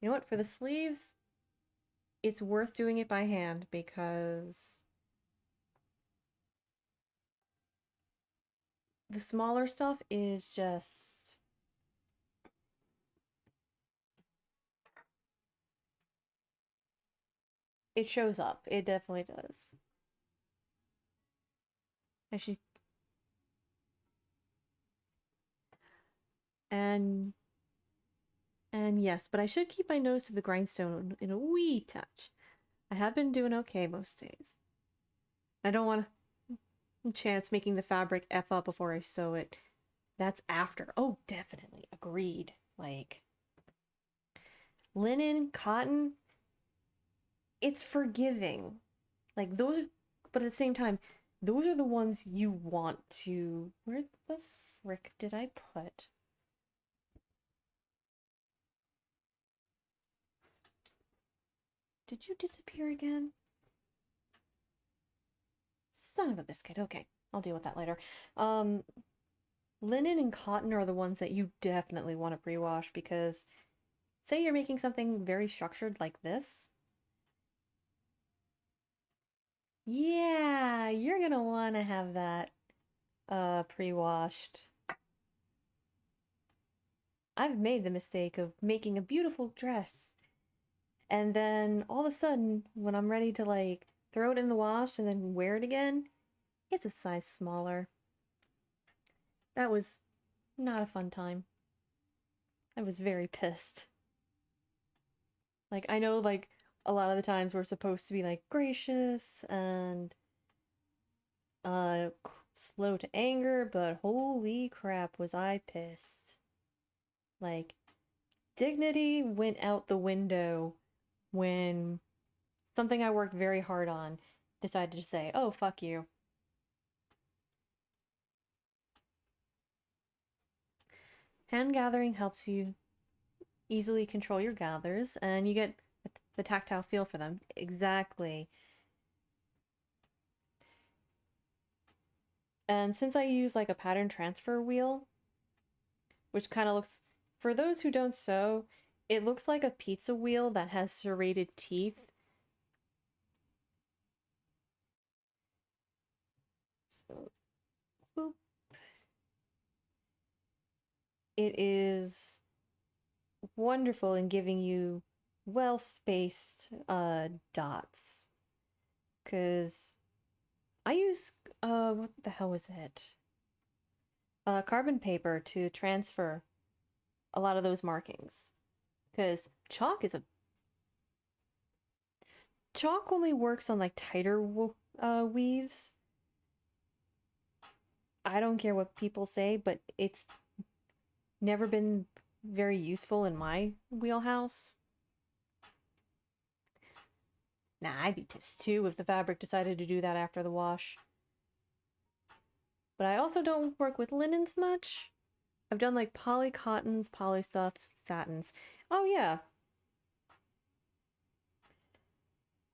You know what? For the sleeves, it's worth doing it by hand because the smaller stuff is just it shows up. It definitely does. Actually, and yes, but I should keep my nose to the grindstone in a wee touch. I have been doing okay most days. I don't want a chance making the fabric F up before I sew it. That's after. Oh, definitely. Agreed. Like, linen, cotton, it's forgiving. Like, those, but at the same time, those are the ones you want to. Where the frick did I put? Did you disappear again? Son of a biscuit. Okay, I'll deal with that later. Linen and cotton are the ones that you definitely want to pre-wash because say you're making something very structured like this. Yeah, you're gonna want to have that pre-washed. I've made the mistake of making a beautiful dress and then all of a sudden when I'm ready to like throw it in the wash and then wear it again, it's a size smaller. That was not a fun time. I was very pissed. Like, I know, like, a lot of the times we're supposed to be, like, gracious and, slow to anger, but holy crap, was I pissed. Like, dignity went out the window when something I worked very hard on decided to say, oh, fuck you. Hand gathering helps you easily control your gathers, and you get the tactile feel for them. Exactly. And since I use like a pattern transfer wheel, which kind of looks, for those who don't sew, it looks like a pizza wheel that has serrated teeth. So, boop. It is wonderful in giving you well-spaced dots. Because I use, what the hell was it? Carbon paper to transfer a lot of those markings. Because chalk only works on like tighter weaves. I don't care what people say, but it's never been very useful in my wheelhouse. Nah, I'd be pissed too if the fabric decided to do that after the wash. But I also don't work with linens much. I've done like poly cottons, poly stuffs, satins. Oh yeah.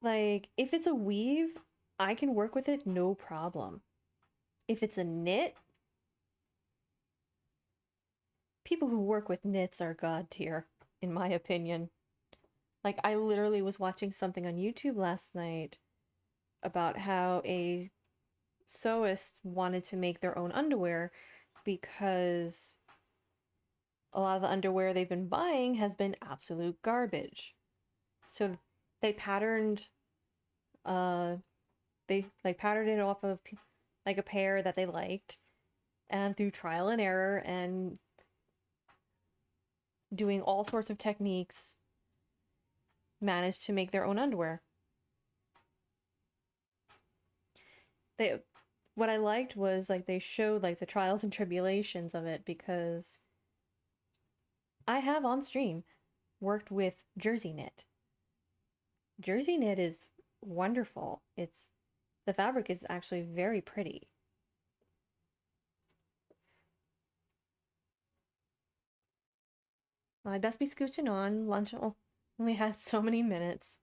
Like, if it's a weave, I can work with it no problem. If it's a knit, people who work with knits are god tier, in my opinion. Like, I literally was watching something on YouTube last night about how a sewist wanted to make their own underwear because a lot of the underwear they've been buying has been absolute garbage. So they patterned they like patterned it off of like a pair that they liked, and through trial and error and doing all sorts of techniques managed to make their own underwear. They what I liked was like they showed like the trials and tribulations of it because I have on stream worked with jersey knit. Jersey knit is wonderful. The fabric is actually very pretty. Well, I'd best be scooching on. Lunch only has so many minutes.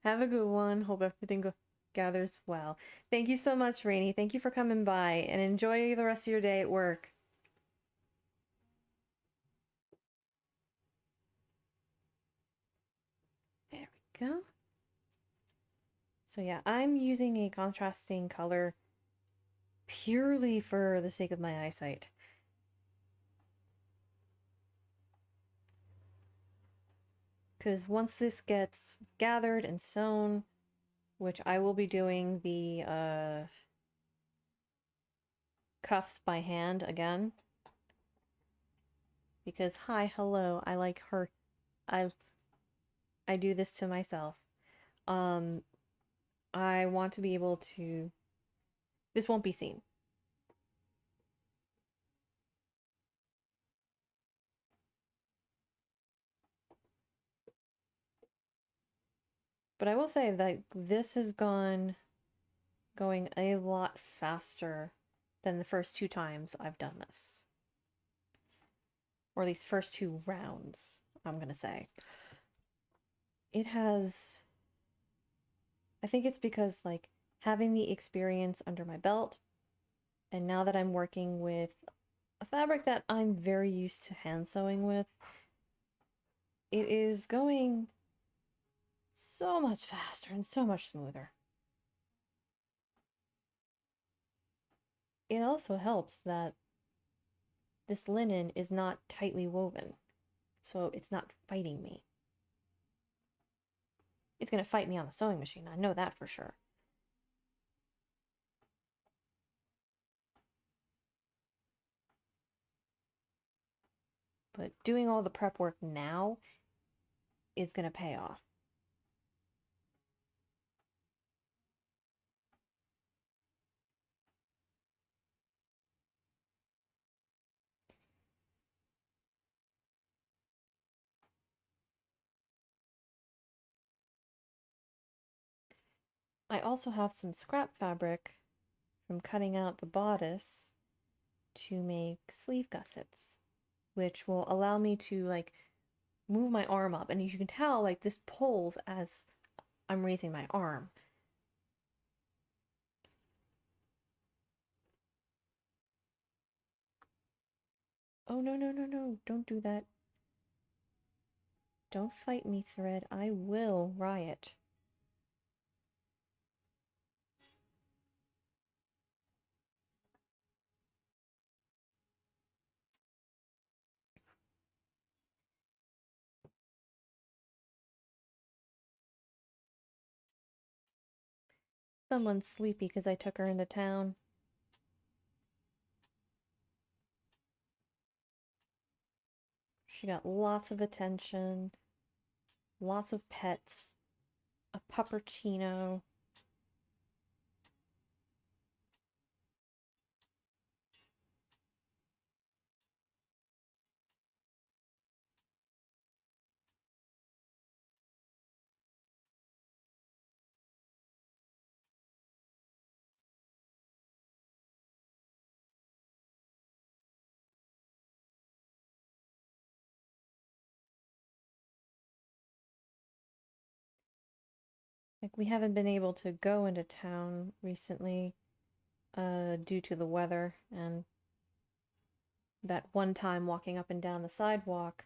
Have a good one. Hope everything gathers well. Thank you so much, Rainy. Thank you for coming by and enjoy the rest of your day at work. There we go. So yeah, I'm using a contrasting color purely for the sake of my eyesight. Because once this gets gathered and sewn, which I will be doing the cuffs by hand again. Because hi, hello, I like her. I do this to myself. I want to be able to. This won't be seen. But I will say that this has going a lot faster than the first 2 times I've done this. Or these first 2 rounds, I'm gonna say. it has, I think it's because like having the experience under my belt, and now that I'm working with a fabric that I'm very used to hand sewing with, it is going so much faster and so much smoother. It also helps that this linen is not tightly woven, so it's not fighting me. It's going to fight me on the sewing machine, I know that for sure. But doing all the prep work now is going to pay off. I also have some scrap fabric from cutting out the bodice to make sleeve gussets, which will allow me to like move my arm up, and you can tell like this pulls as I'm raising my arm. Oh no, no, no, no, don't do that. Don't fight me, thread. I will riot. Someone's sleepy because I took her into town. She got lots of attention, lots of pets, a puppuccino. Like, we haven't been able to go into town recently, due to the weather, and that one time walking up and down the sidewalk,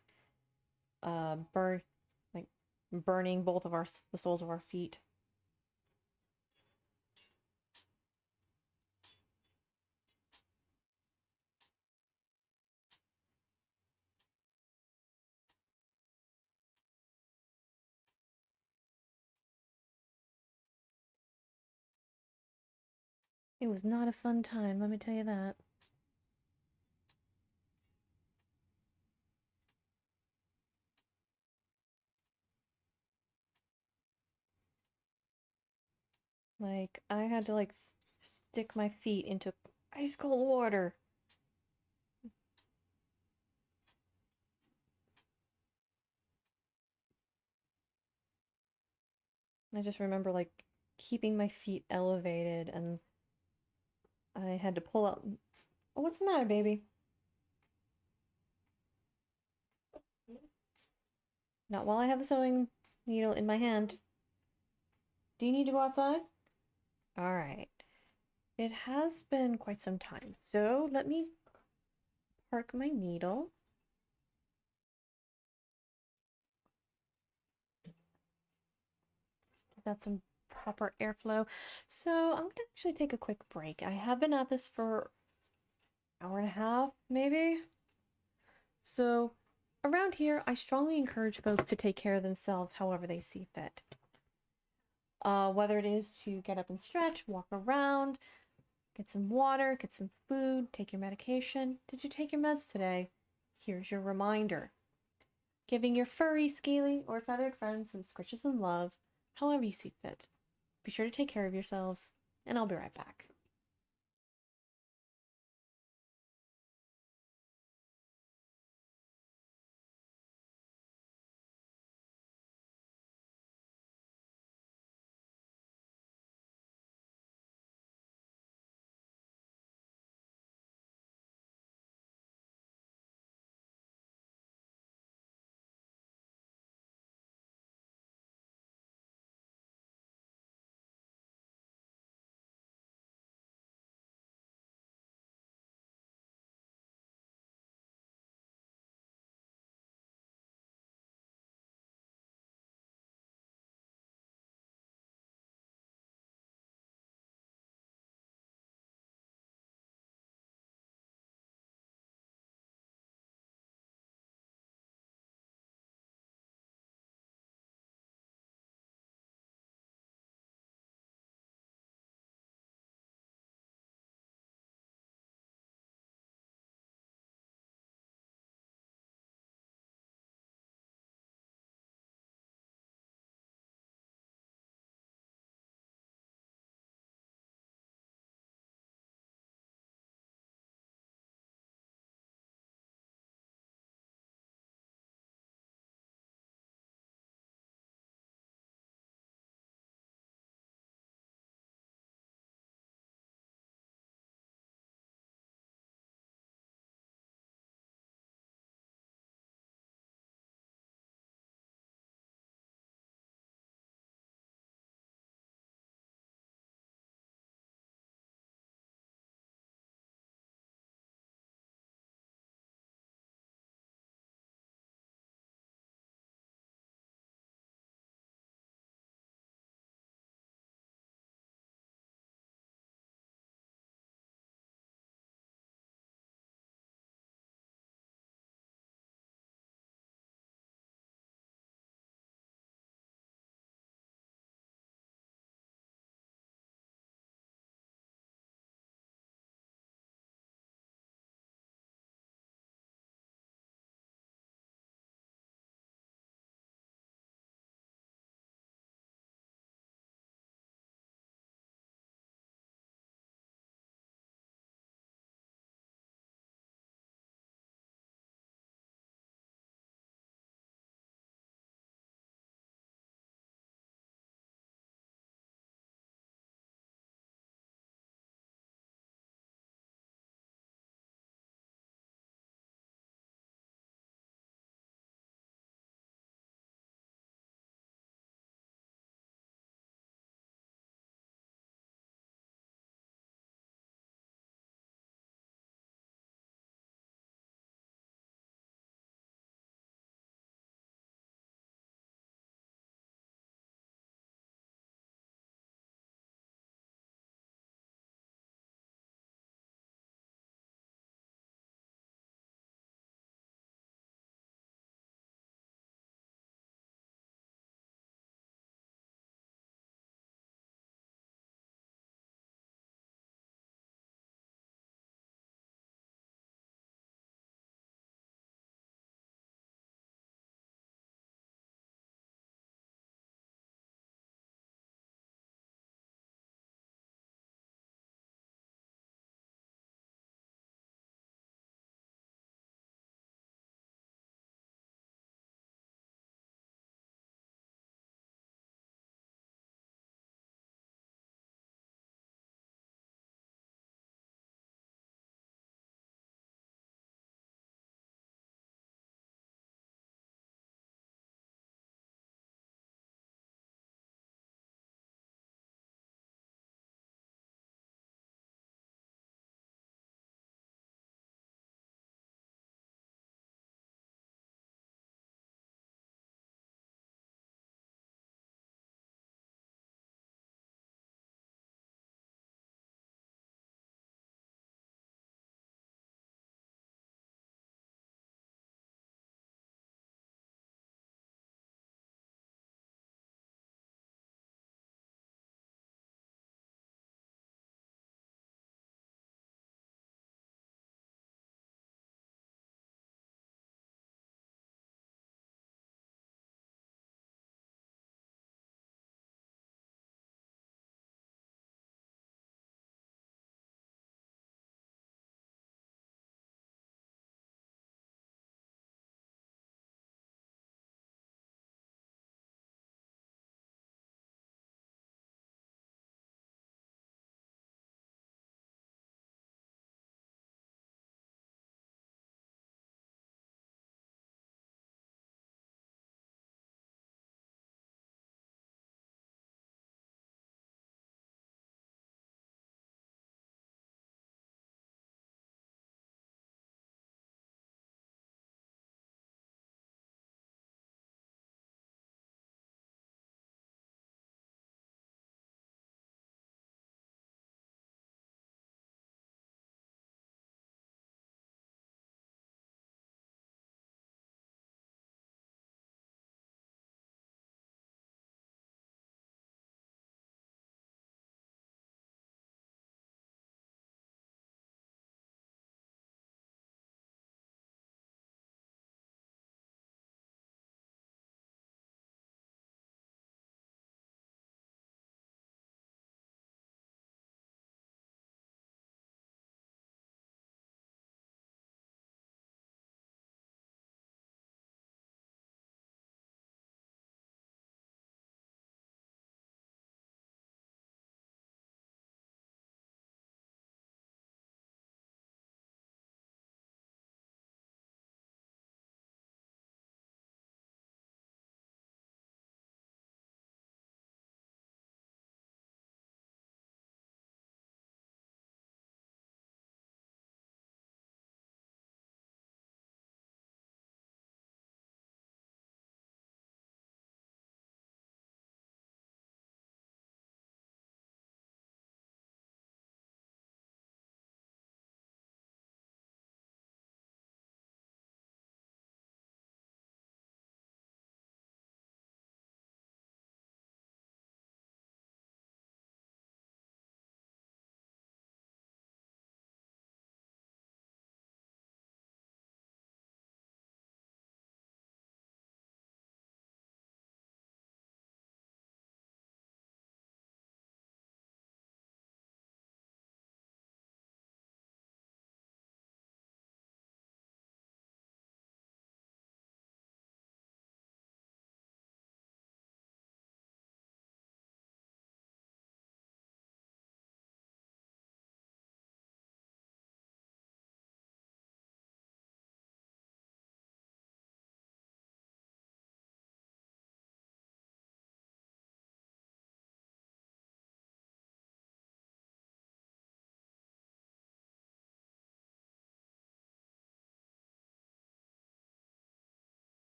burn, like, burning both of the soles of our feet. It was not a fun time, let me tell you that. Like, I had to, like, stick my feet into ice cold water. I just remember, like, keeping my feet elevated, and I had to pull out. Oh, what's the matter, baby? Not while I have the sewing needle in my hand. Do you need to go outside? All right. It has been quite some time, so let me park my needle. Give that some proper airflow. So I'm gonna actually take a quick break. I have been at this for an hour and a half, maybe. So around here, I strongly encourage folks to take care of themselves however they see fit. Whether it is to get up and stretch, walk around, get some water, get some food, take your medication. Did you take your meds today? Here's your reminder. Giving your furry, scaly, or feathered friends some scritches and love, however you see fit. Be sure to take care of yourselves, and I'll be right back.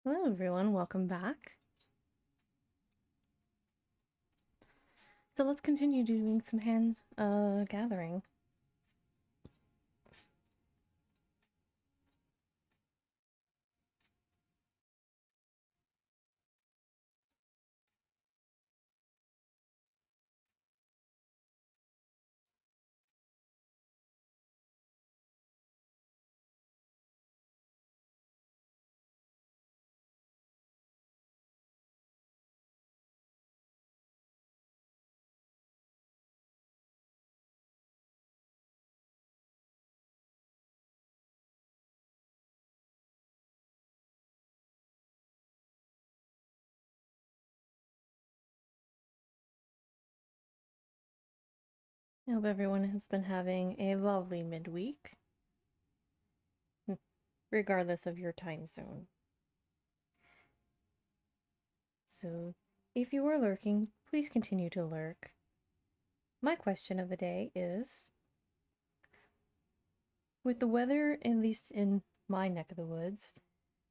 Hello everyone, welcome back. So let's continue doing some hand gathering. I hope everyone has been having a lovely midweek, regardless of your time zone. So, if you are lurking, please continue to lurk. My question of the day is, with the weather, at least in my neck of the woods,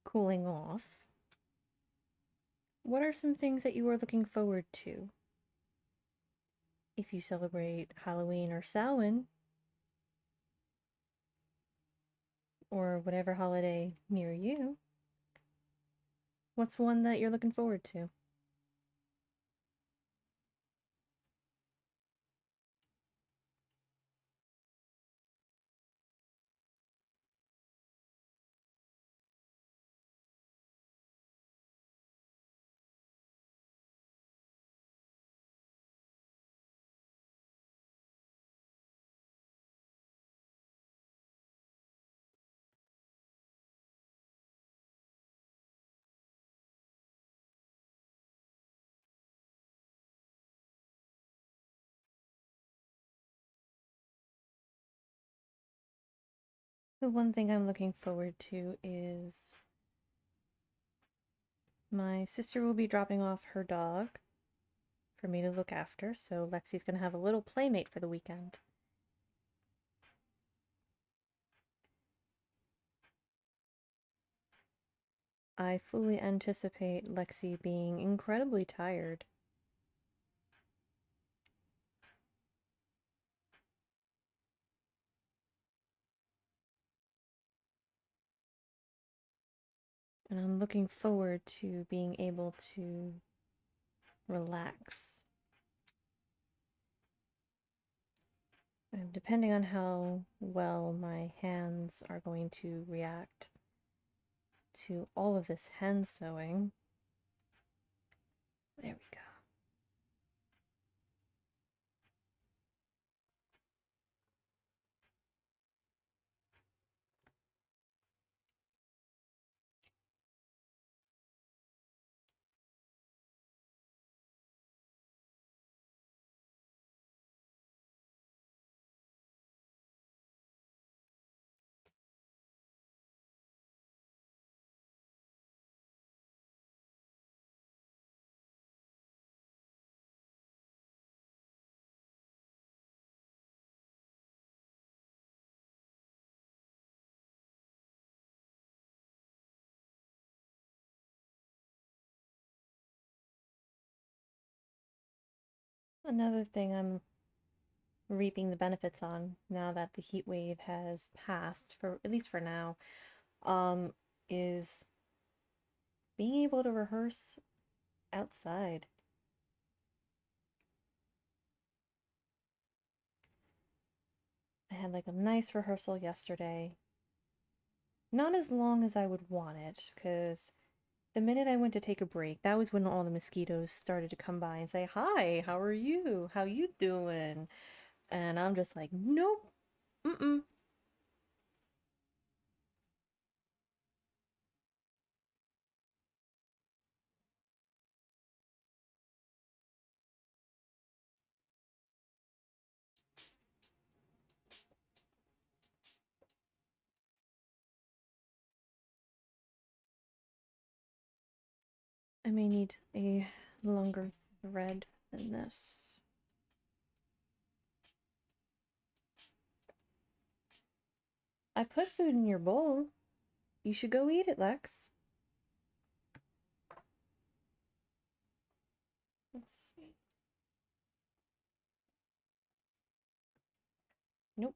cooling off, what are some things that you are looking forward to? If you celebrate Halloween or Samhain, or whatever holiday near you, what's one that you're looking forward to? The one thing I'm looking forward to is my sister will be dropping off her dog for me to look after, so Lexi's going to have a little playmate for the weekend. I fully anticipate Lexi being incredibly tired. And I'm looking forward to being able to relax. And depending on how well my hands are going to react to all of this hand sewing. There we go. Another thing I'm reaping the benefits on now that the heat wave has passed, for at least for now, is being able to rehearse outside. I had like a nice rehearsal yesterday. Not as long as I would want it, because the minute I went to take a break, that was when all the mosquitoes started to come by and say, "Hi, how are you? How you doing?" And I'm just like, "Nope, mm-mm." I may need a longer thread than this. I put food in your bowl. You should go eat it, Lex. Let's see. Nope.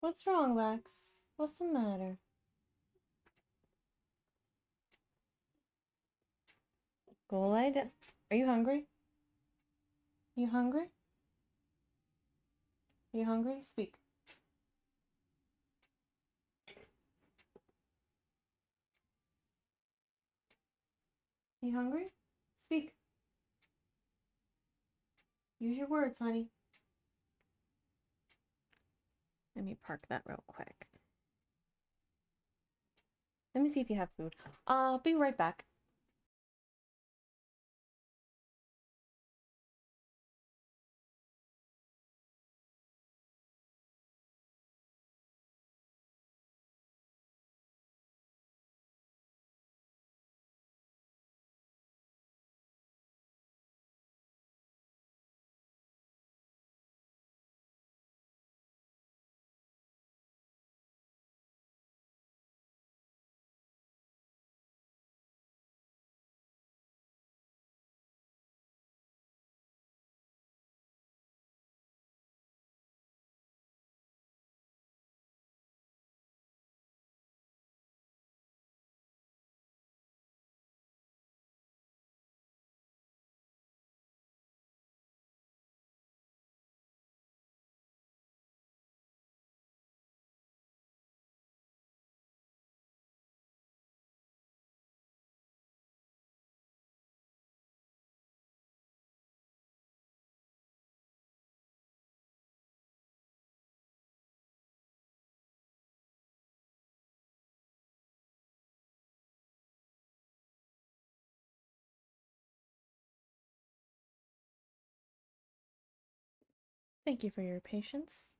What's wrong, Lex? What's the matter? Go lie down. Are you hungry? You hungry? You hungry? Speak. You hungry? Speak. Use your words, honey. Let me park that real quick. Let me see if you have food. I'll be right back. Thank you for your patience.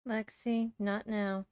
Lexi, not now.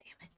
Damn it.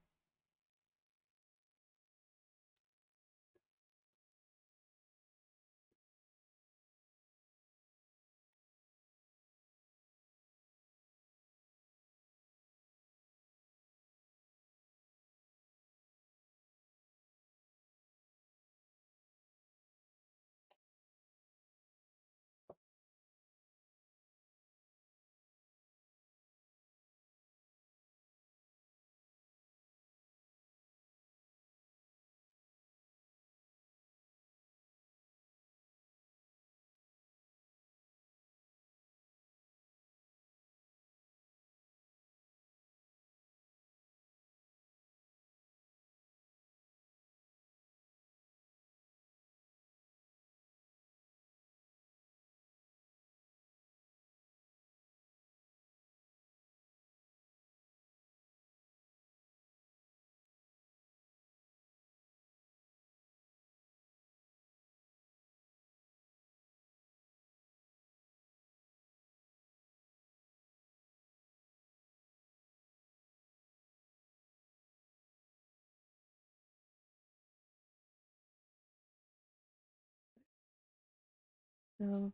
So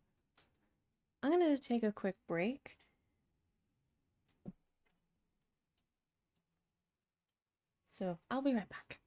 I'm going to take a quick break. So I'll be right back.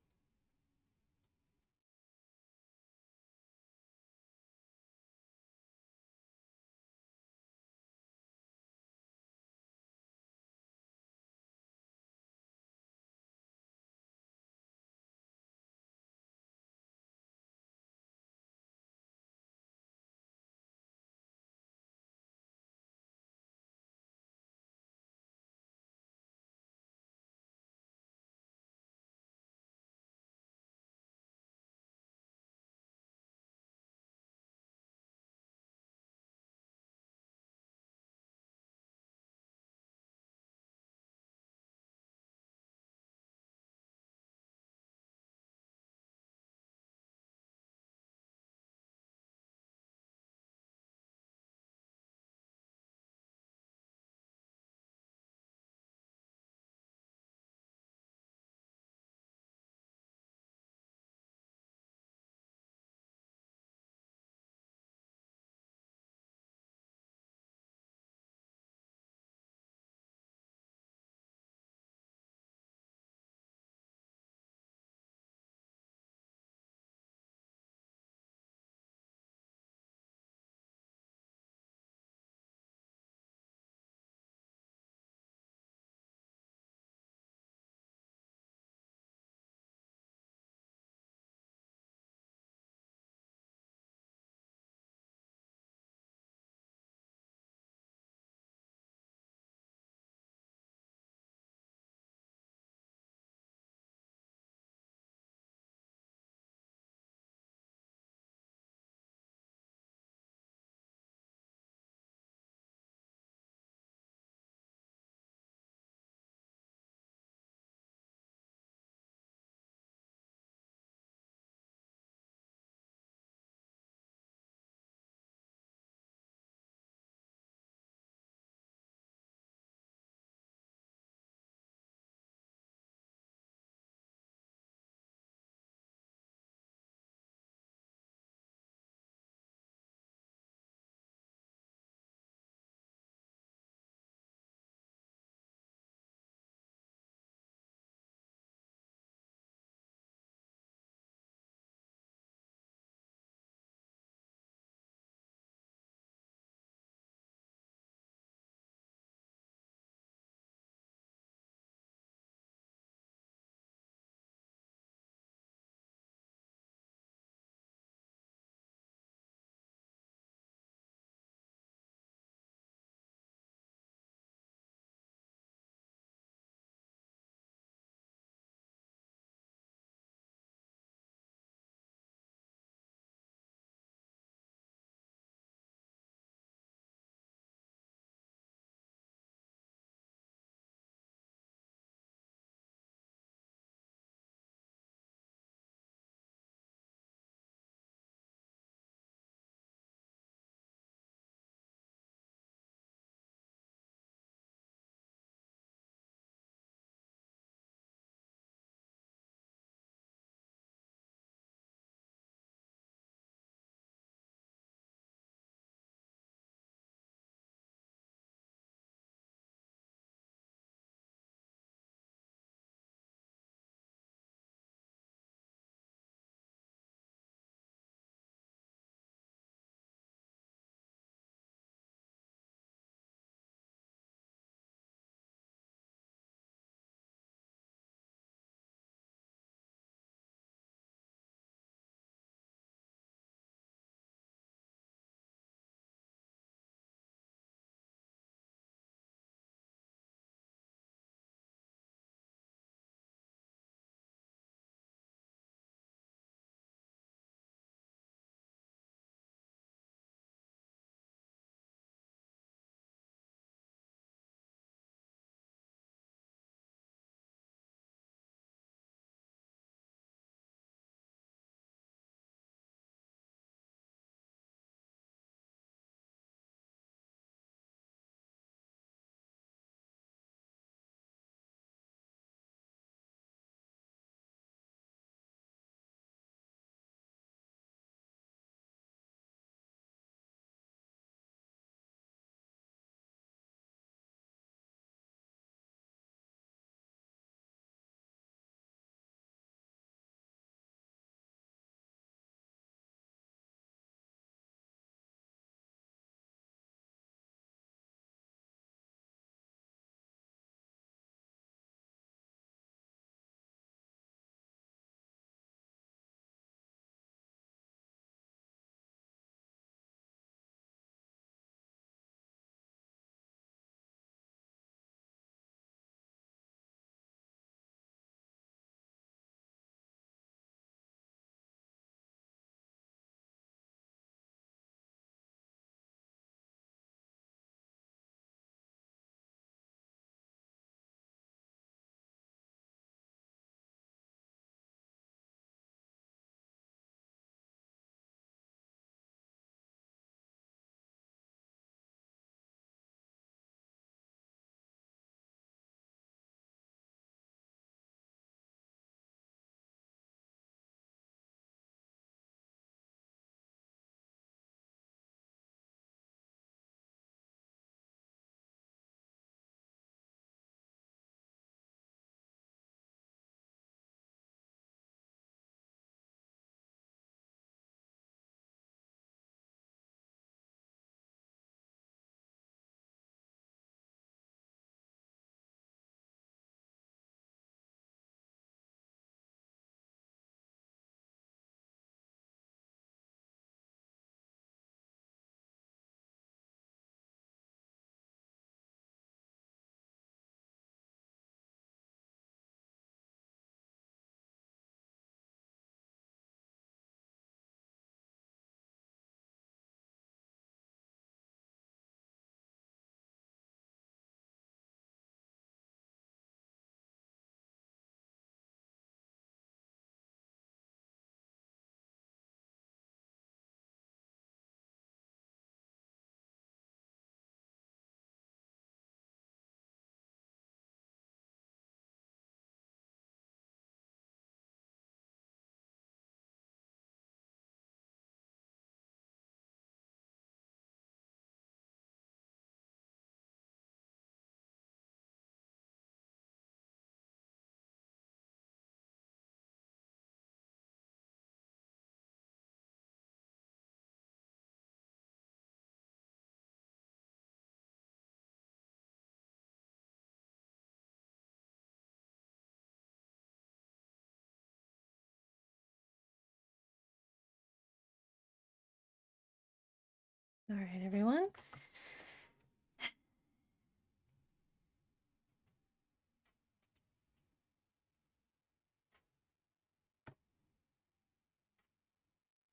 All right, everyone.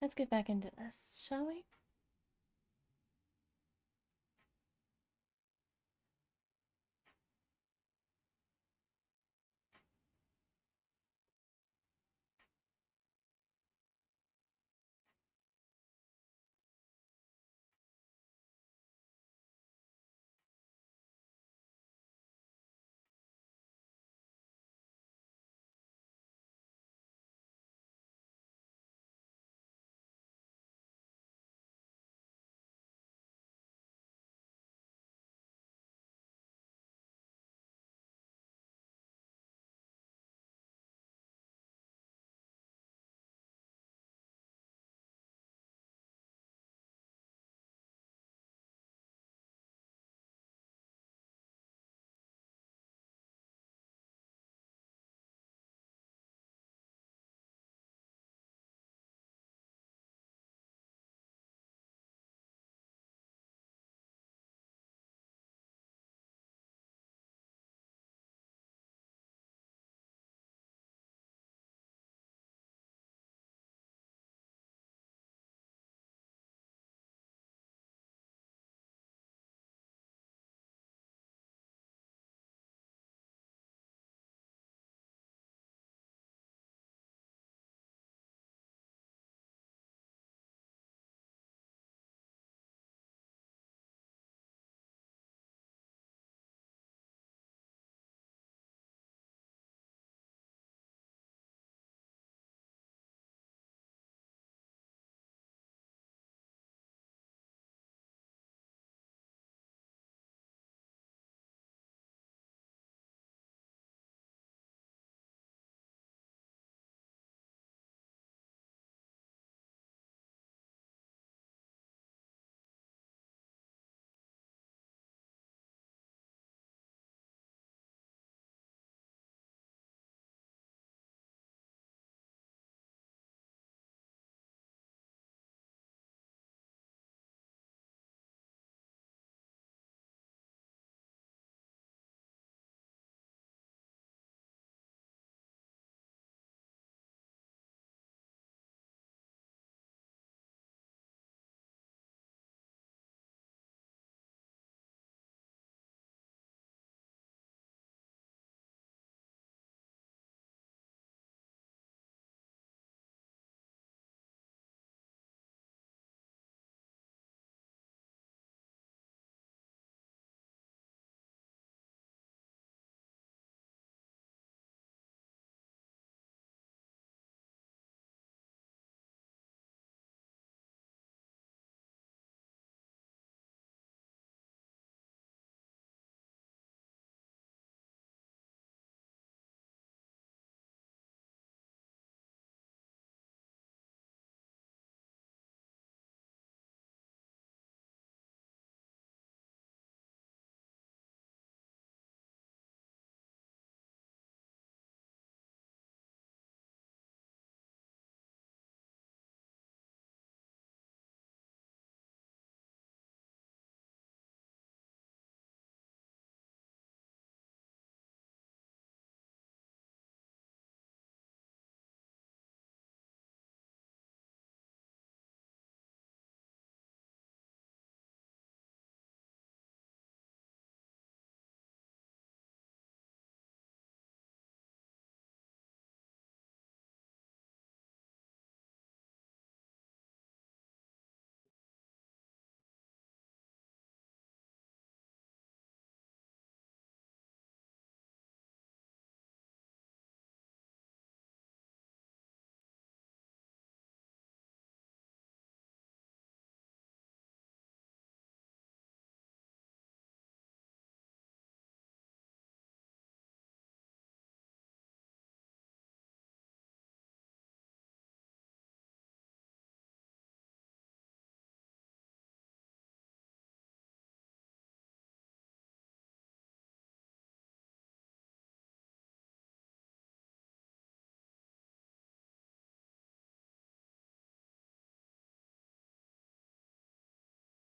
Let's get back into this, shall we?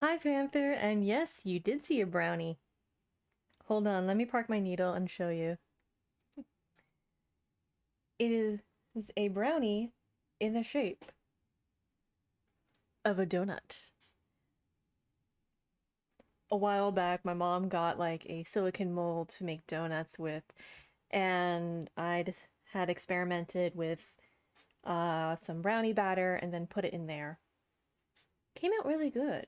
Hi, Panther, and yes, you did see a brownie. Hold on, let me park my needle and show you. It is a brownie in the shape of a donut. A while back, my mom got like a silicone mold to make donuts with, and I just had experimented with some brownie batter and then put it in there. Came out really good.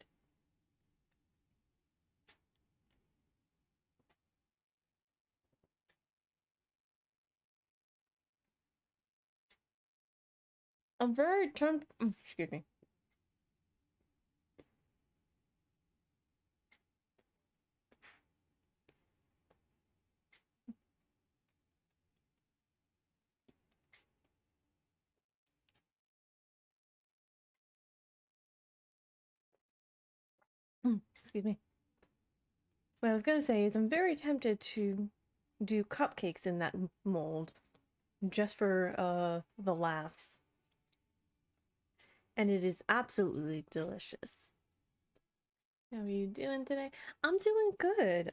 I'm very tempted. Excuse me. Excuse me. What I was gonna say is I'm very tempted to do cupcakes in that mold just for the laughs. And it is absolutely delicious. How are you doing today? I'm doing good.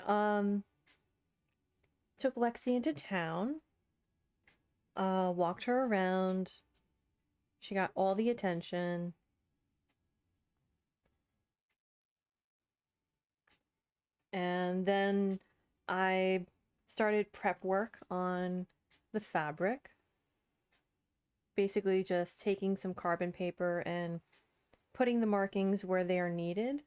Took Lexi into town, walked her around. She got all the attention. And then I started prep work on the fabric. Basically just taking some carbon paper and putting the markings where they are needed.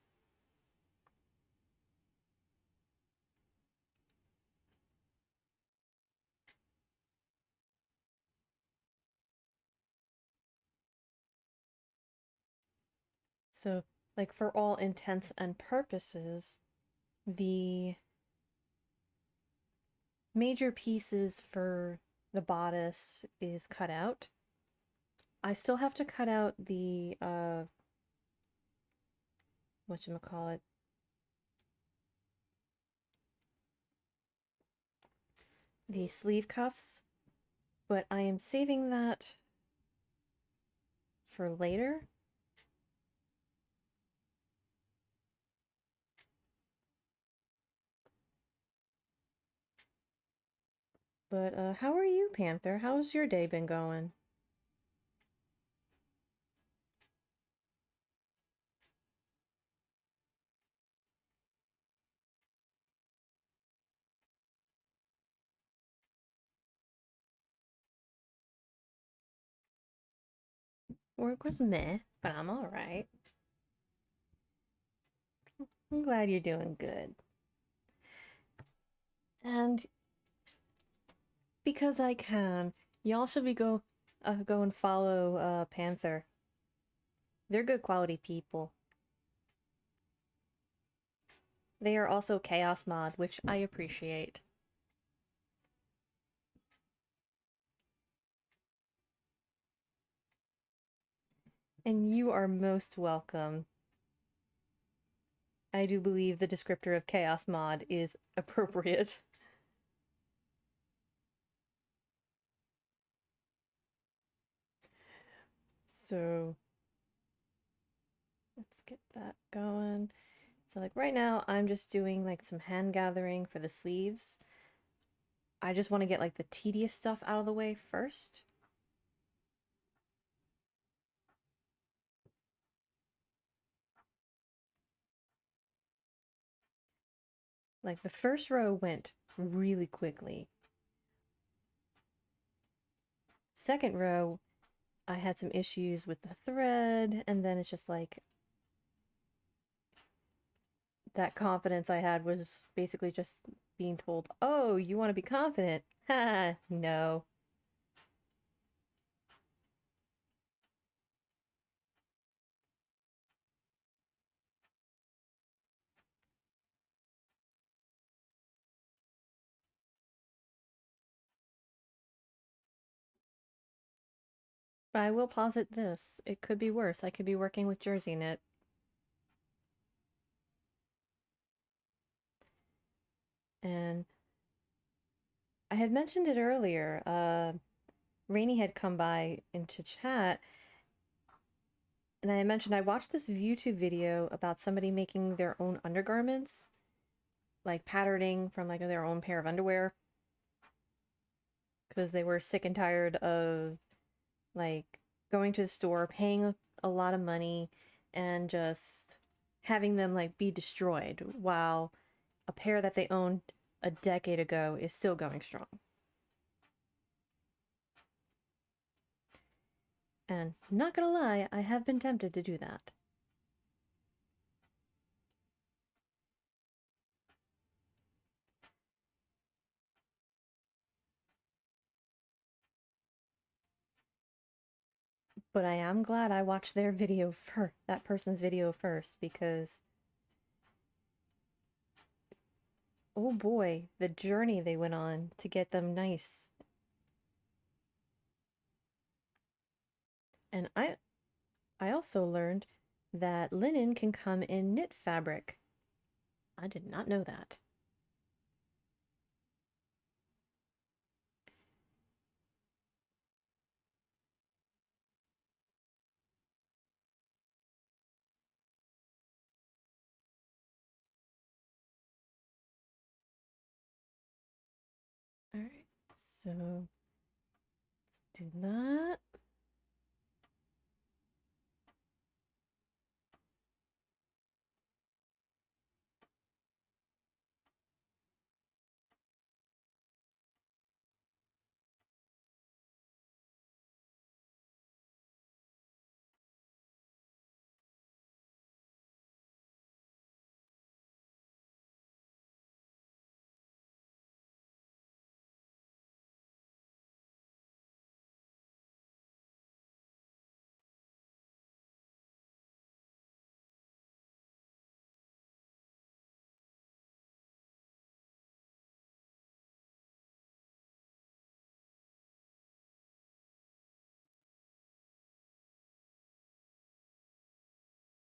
So, like, for all intents and purposes, the major pieces for the bodice is cut out. I still have to cut out the whatchamacallit, the sleeve cuffs, but I am saving that for later. But how are you, Panther? How's your day been going? Work was meh, but I'm all right. I'm glad you're doing good. And because I can, y'all should be go and follow Panther. They're good quality people. They are also Chaos Mod, which I appreciate. And you are most welcome. I do believe the descriptor of Chaos Mod is appropriate. So let's get that going. So like right now I'm just doing like some hand gathering for the sleeves. I just want to get like the tedious stuff out of the way first. Like the first row went really quickly. Second row, I had some issues with the thread, and then it's just like that confidence I had was basically just being told, oh, you want to be confident? Ha, no. But I will posit this. It could be worse. I could be working with jersey knit. And I had mentioned it earlier. Rainy had come by into chat, And I mentioned I watched this YouTube video about somebody making their own undergarments, like patterning from like their own pair of underwear, because they were sick and tired of like going to the store, paying a lot of money, and just having them like be destroyed while a pair that they owned a decade ago is still going strong. And not gonna lie, I have been tempted to do that. But I am glad I watched their video first, that person's video first, because oh boy, the journey they went on to get them nice. And I also learned that linen can come in knit fabric. I did not know that. All right, so let's do that.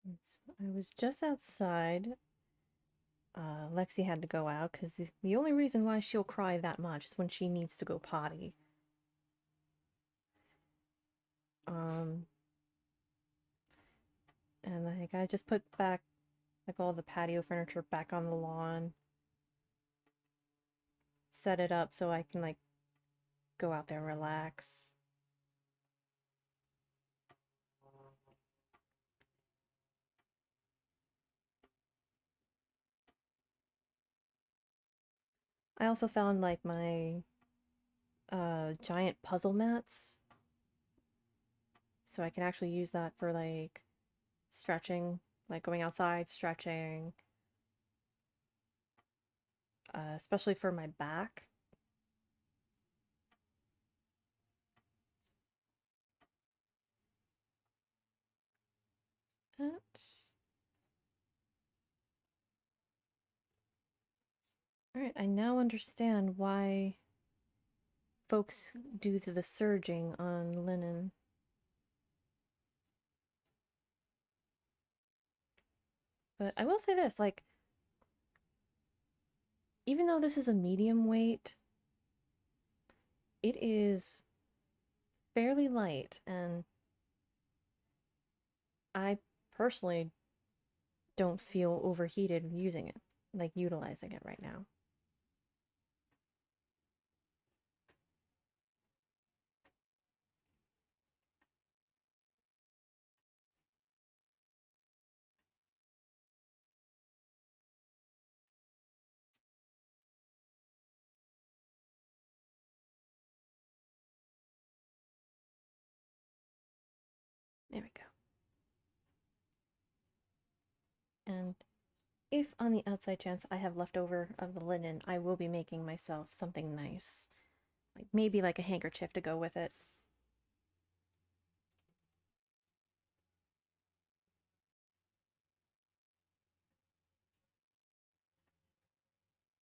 So I was just outside. Lexi had to go out because the only reason why she'll cry that much is when she needs to go potty. Um, and like I just put back like all the patio furniture back on the lawn, set it up so I can like go out there and relax. I also found like my giant puzzle mats, so I can actually use that for like stretching, like going outside, stretching, especially for my back. That. Alright, I now understand why folks do the serging on linen. But I will say this, like, even though this is a medium weight, it is fairly light, and I personally don't feel overheated using it, like utilizing it right now. There we go. And if on the outside chance I have leftover of the linen, I will be making myself something nice. Like maybe like a handkerchief to go with it.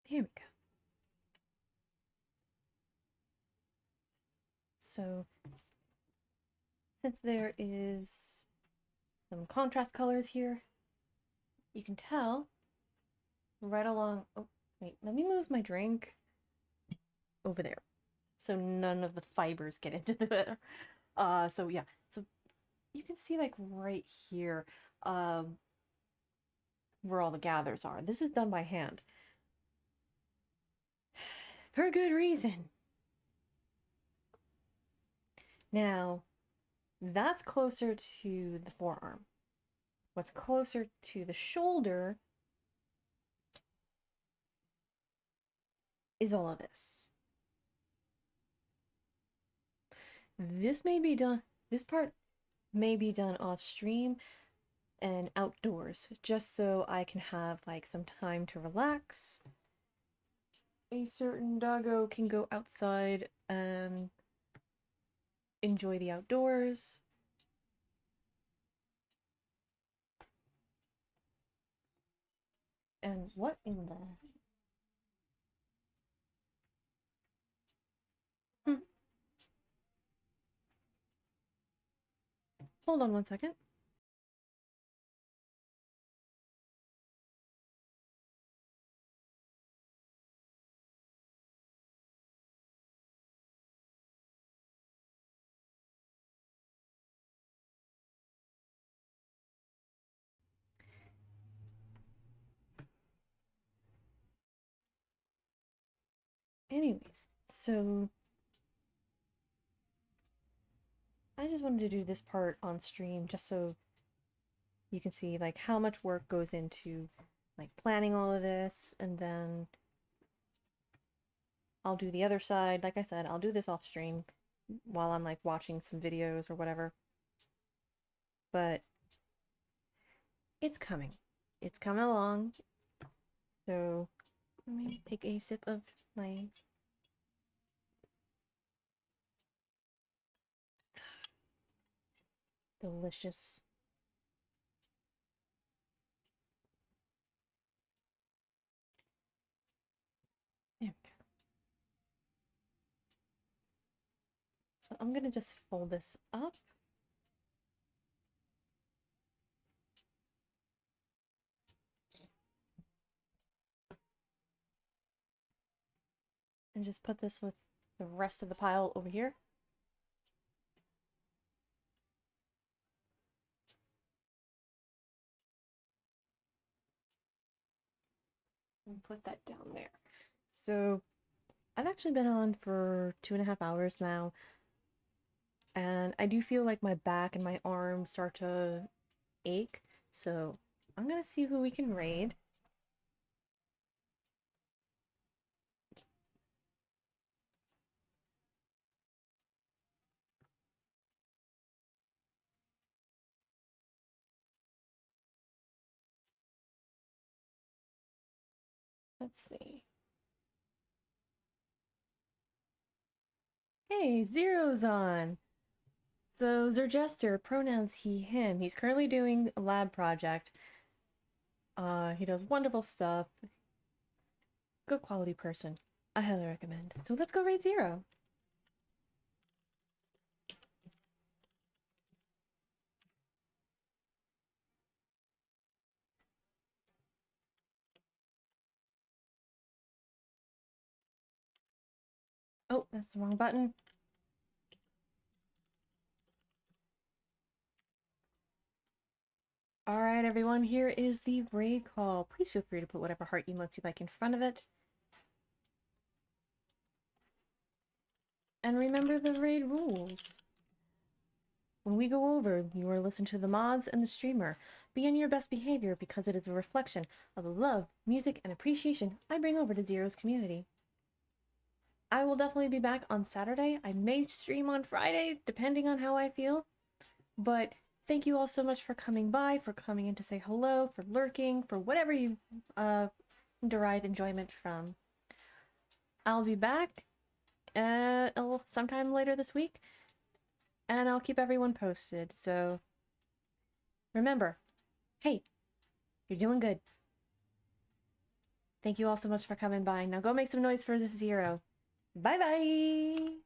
Here we go. So since there is some contrast colors here, you can tell right along. Oh, wait, let me move my drink over there so none of the fibers get into the. So yeah, so you can see like right here, where all the gathers are. This is done by hand. For good reason. Now, that's closer to the forearm. What's closer to the shoulder is all of this. This may be done, this part may be done off stream and outdoors, just so I can have like some time to relax. A certain doggo can go outside and enjoy the outdoors. And what in the... Hold on one second. Anyways, so I just wanted to do this part on stream just so you can see like how much work goes into like planning all of this, and then I'll do the other side. Like I said, I'll do this off stream while I'm like watching some videos or whatever. But it's coming. It's coming along. So let me take a sip of my delicious. There we go. So I'm gonna just fold this up. And just put this with the rest of the pile over here. And put that down there. So I've actually been on for 2.5 hours now, and I do feel like my back and my arms start to ache, so I'm gonna see who we can raid. Let's see. Hey, Zero's on! So, Zerjester, pronouns he, him. He's currently doing a lab project. He does wonderful stuff. Good quality person. I highly recommend. So let's go raid Zero. Oh, that's the wrong button. Alright, everyone, here is the raid call. Please feel free to put whatever heart emotes you like in front of it. And remember the raid rules. When we go over, you are listening to the mods and the streamer. Be on your best behavior because it is a reflection of the love, music, and appreciation I bring over to Zero's community. I will definitely be back on Saturday. I may stream on Friday, depending on how I feel. But thank you all so much for coming by, for coming in to say hello, for lurking, for whatever you derive enjoyment from. I'll be back sometime later this week, and I'll keep everyone posted. So remember, hey, you're doing good. Thank you all so much for coming by. Now go make some noise for Zero. Bye-bye!